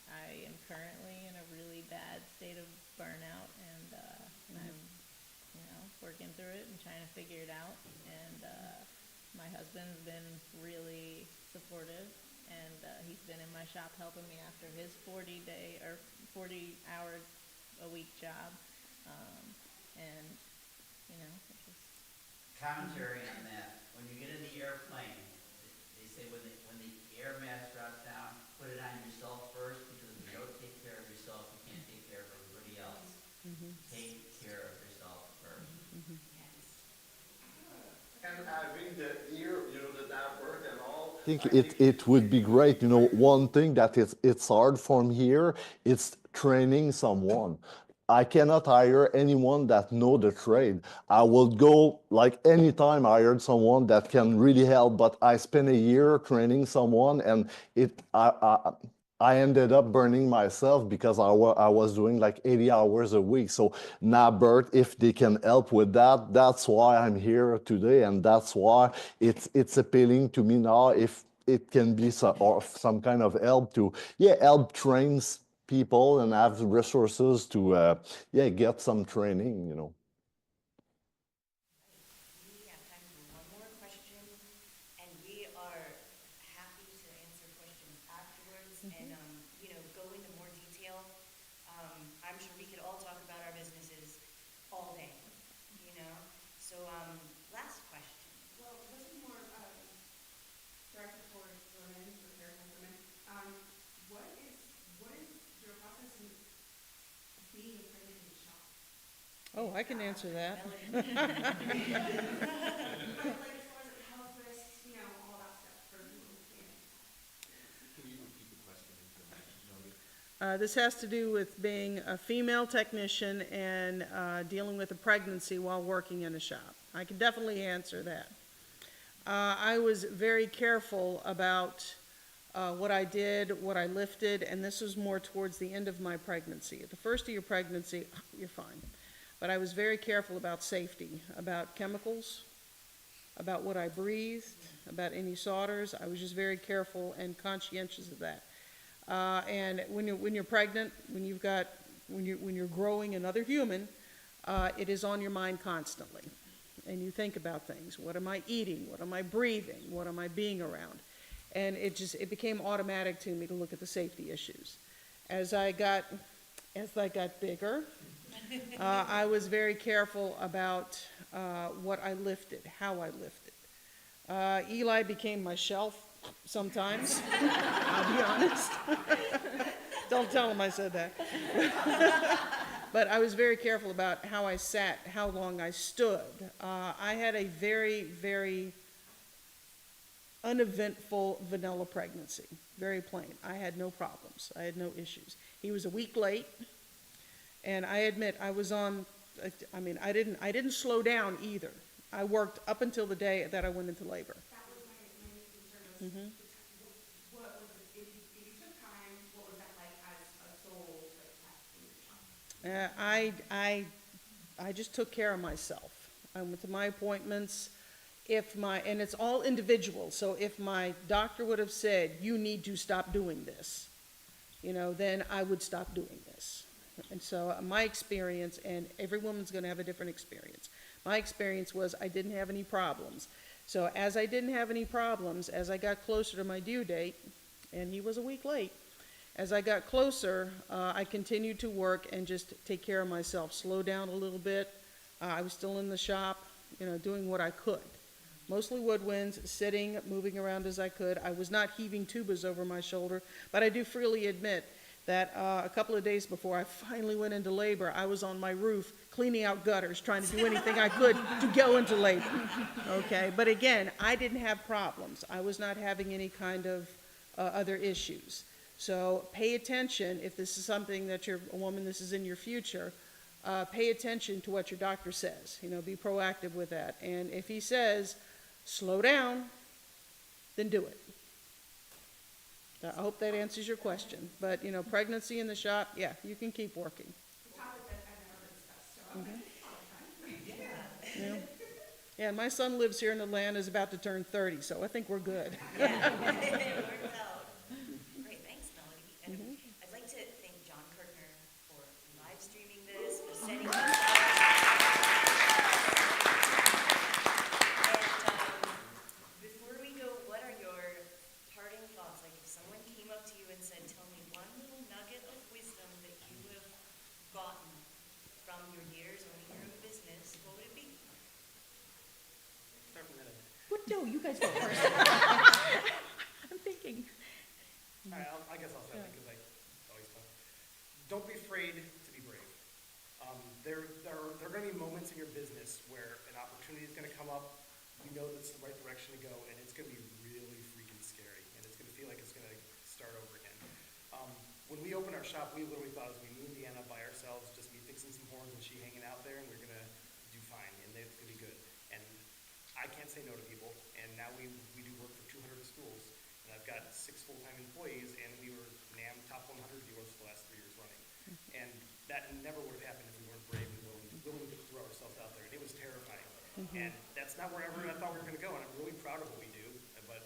I am currently in a really bad state of burnout, and I'm, working through it and trying to figure it out. And my husband's been really supportive, and he's been in my shop helping me after his 40-day or 40-hour-a-week job. And it just Commentary on that. When you get in the airplane, they say when the air mask drops down, put it on yourself first, because if you don't take care of yourself, you can't take care of everybody else. Take care of yourself first. Yes. And having the ear, the NAPBIRT and all. I think it would be great. One thing that it's hard from here, it's training someone. I cannot hire anyone that know the trade. I will go like anytime I hired someone that can really help, but I spent a year training someone, and I ended up burning myself because I was doing like 80 hours a week. So NAPBIRT, if they can help with that, that's why I'm here today, and that's why it's appealing to me now. If it can be some kind of help to help trains people and have resources to get some training. We have time for one more question, and we are happy to answer questions afterwards and, go into more detail. I'm sure we could all talk about our businesses all day, So, last question. Well, this is more directed towards women, prepared women. What is your process in being pregnant in the shop? Oh, I can answer that. Like as far as health risks, all that stuff for women. Can you repeat the question? This has to do with being a female technician and dealing with a pregnancy while working in a shop. I can definitely answer that. I was very careful about what I did, what I lifted, and this was more towards the end of my pregnancy. At the first of your pregnancy, you're fine. But I was very careful about safety, about chemicals, about what I breathed, about any solders. I was just very careful and conscientious of that. And when you're pregnant, when you're growing another human, it is on your mind constantly, and you think about things. What am I eating? What am I breathing? What am I being around? And it became automatic to me to look at the safety issues. As I got bigger, I was very careful about what I lifted, how I lifted. Eli became my shelf sometimes, I'll be honest. Don't tell him I said that. But I was very careful about how I sat, how long I stood. I had a very, very uneventful vanilla pregnancy, very plain. I had no problems. I had no issues. He was a week late, and I admit I was on, I didn't slow down either. I worked up until the day that I went into labor. That was my concern was, what was it, if you took time, what was that like as a sole, like, in your shop? I just took care of myself. I went to my appointments. And it's all individual, so if my doctor would have said, you need to stop doing this, then I would stop doing this. And so my experience, and every woman's gonna have a different experience. My experience was I didn't have any problems. So as I didn't have any problems, as I got closer to my due date, and he was a week late, as I got closer, I continued to work and just take care of myself, slow down a little bit. I was still in the shop, doing what I could. Mostly woodwinds, sitting, moving around as I could. I was not heaving tubas over my shoulder, but I do freely admit that a couple of days before I finally went into labor, I was on my roof cleaning out gutters, trying to do anything I could to go into labor, okay? But again, I didn't have problems. I was not having any kind of other issues. So pay attention if this is something that you're a woman, this is in your future, pay attention to what your doctor says. Be proactive with that. And if he says, slow down, then do it. I hope that answers your question. But, pregnancy in the shop, yeah, you can keep working. It's a topic that I've never discussed, so I'm like, all the time. Yeah, and my son lives here in Atlanta, is about to turn 30, so I think we're good. Yeah, it worked out. Great, thanks, Melody. And I'd like to thank John Kirkner for live streaming this, for setting this up. And before we go, what are your parting thoughts? Like if someone came up to you and said, tell me one little nugget of wisdom that you have gotten from your years owning your own business, what would it be? Start from that end. What, no, you guys go first. I'm thinking. All right, I guess I'll start because I always talk. Don't be afraid to be brave. There are going to be moments in your business where an opportunity is going to come up. You know that's the right direction to go, and it's going to be really freaking scary, and it's going to feel like it's going to start over again. When we opened our shop, we literally thought it was me and Deanna by ourselves, just me fixing some horns and she hanging out there, and we're going to do fine, and it's going to be good. And I can't say no to people, and now we do work for 200 schools, and I've got 6 full-time employees, and we were NAM top 100 dealers for the last 3 years running. And that never would have happened if we weren't brave and willing to throw ourselves out there, and it was terrifying. And that's not wherever I thought we were going to go, and I'm really proud of what we do, but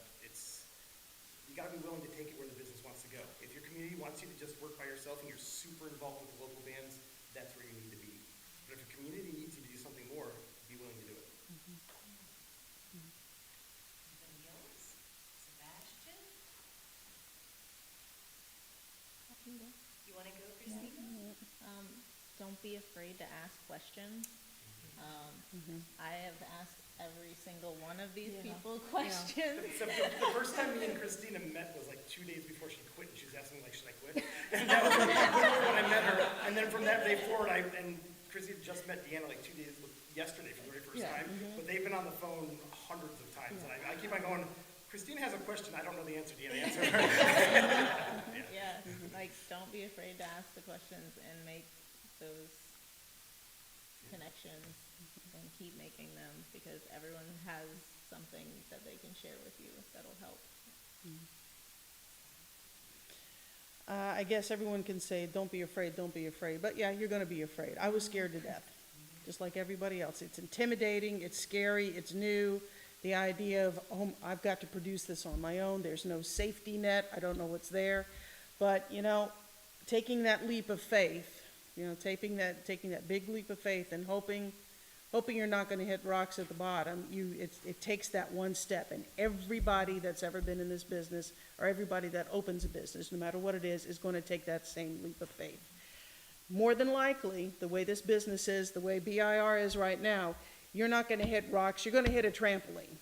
you got to be willing to take it where the business wants to go. If your community wants you to just work by yourself and you're super involved with the local bands, that's where you need to be. But if your community needs you to do something more, be willing to do it. Anybody else? Sebastian? You want to go, Christina? Don't be afraid to ask questions. I have asked every single one of these people questions. Except the first time me and Christina met was like 2 days before she quit, and she was asking me, like, should I quit? And that was literally when I met her. And then from that day forward, and Christina just met Deanna like 2 days yesterday for the very first time. But they've been on the phone hundreds of times, and I keep on going, Christina has a question, I don't know the answer, Deanna, answer her. Yeah, like don't be afraid to ask the questions and make those connections and keep making them, because everyone has something that they can share with you that'll help. I guess everyone can say, don't be afraid, but yeah, you're going to be afraid. I was scared to death, just like everybody else. It's intimidating, it's scary, it's new. The idea of, oh, I've got to produce this on my own, there's no safety net, I don't know what's there. But, taking that leap of faith, taking that big leap of faith and hoping you're not going to hit rocks at the bottom, it takes that one step. And everybody that's ever been in this business, or everybody that opens a business, no matter what it is going to take that same leap of faith. More than likely, the way this business is, the way BIR is right now, you're not going to hit rocks, you're going to hit a trampoline.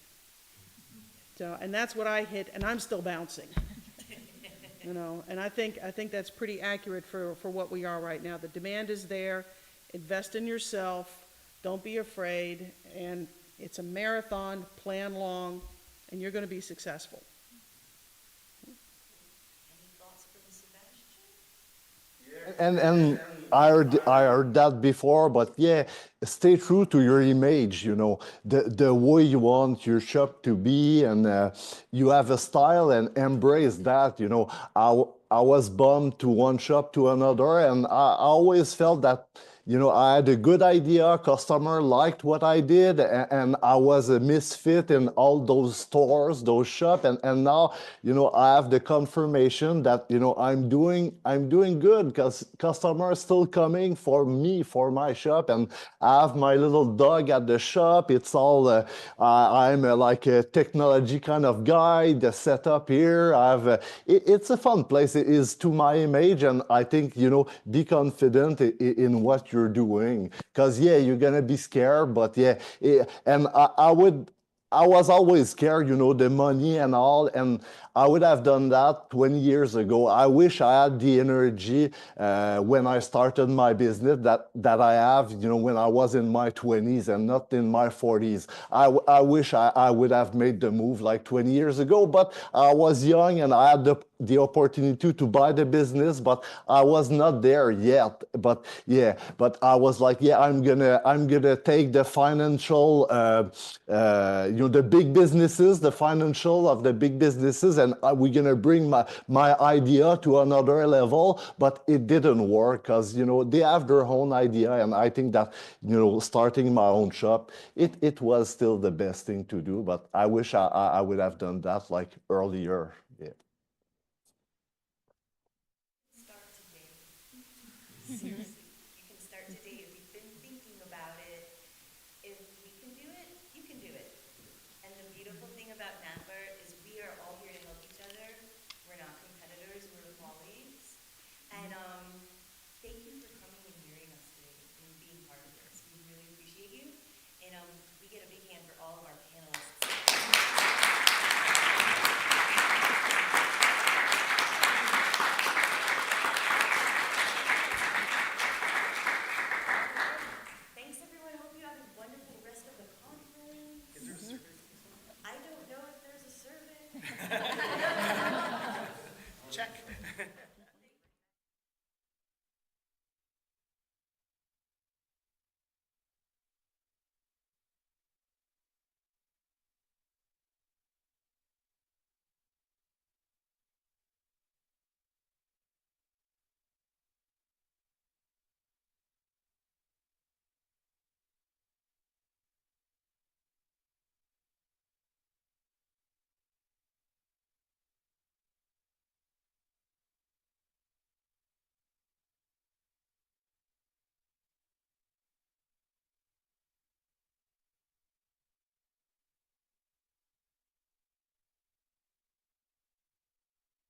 So, and that's what I hit, and I'm still bouncing. You know, and I think that's pretty accurate for what we are right now. The demand is there. Invest in yourself. Don't be afraid. And it's a marathon. Plan long, and you're going to be successful. Any thoughts from Sébastien? And I heard that before, but yeah, stay true to your image, you know, the way you want your shop to be, and you have a style and embrace that, you know. I was bummed to one shop to another, and I always felt that, you know, I had a good idea, customer liked what I did, and I was a misfit in all those stores, those shops, and now, you know, I have the confirmation that, you know, I'm doing good, because customers still coming for me, for my shop, and I have my little dog at the shop. It's all, I'm like a technology kind of guy, the setup here, it's a fun place. It is to my image, and I think, you know, be confident in what you're doing, because yeah, you're gonna be scared, but yeah, and I was always scared, you know, the money and all, and I would have done that 20 years ago. I wish I had the energy when I started my business that I have, you know, when I was in my 20s and not in my 40s. I wish I would have made the move like 20 years ago, but I was young and I had the opportunity to buy the business, but I was not there yet. But yeah, but I was like, yeah, I'm gonna take the financial, you know, the big businesses, the financial of the big businesses, and we're gonna bring my idea to another level. But it didn't work, because, you know, they have their own idea, and I think that, you know, starting my own shop, it was still the best thing to do. But I wish I would have done that like earlier. Yeah. Start today. Seriously.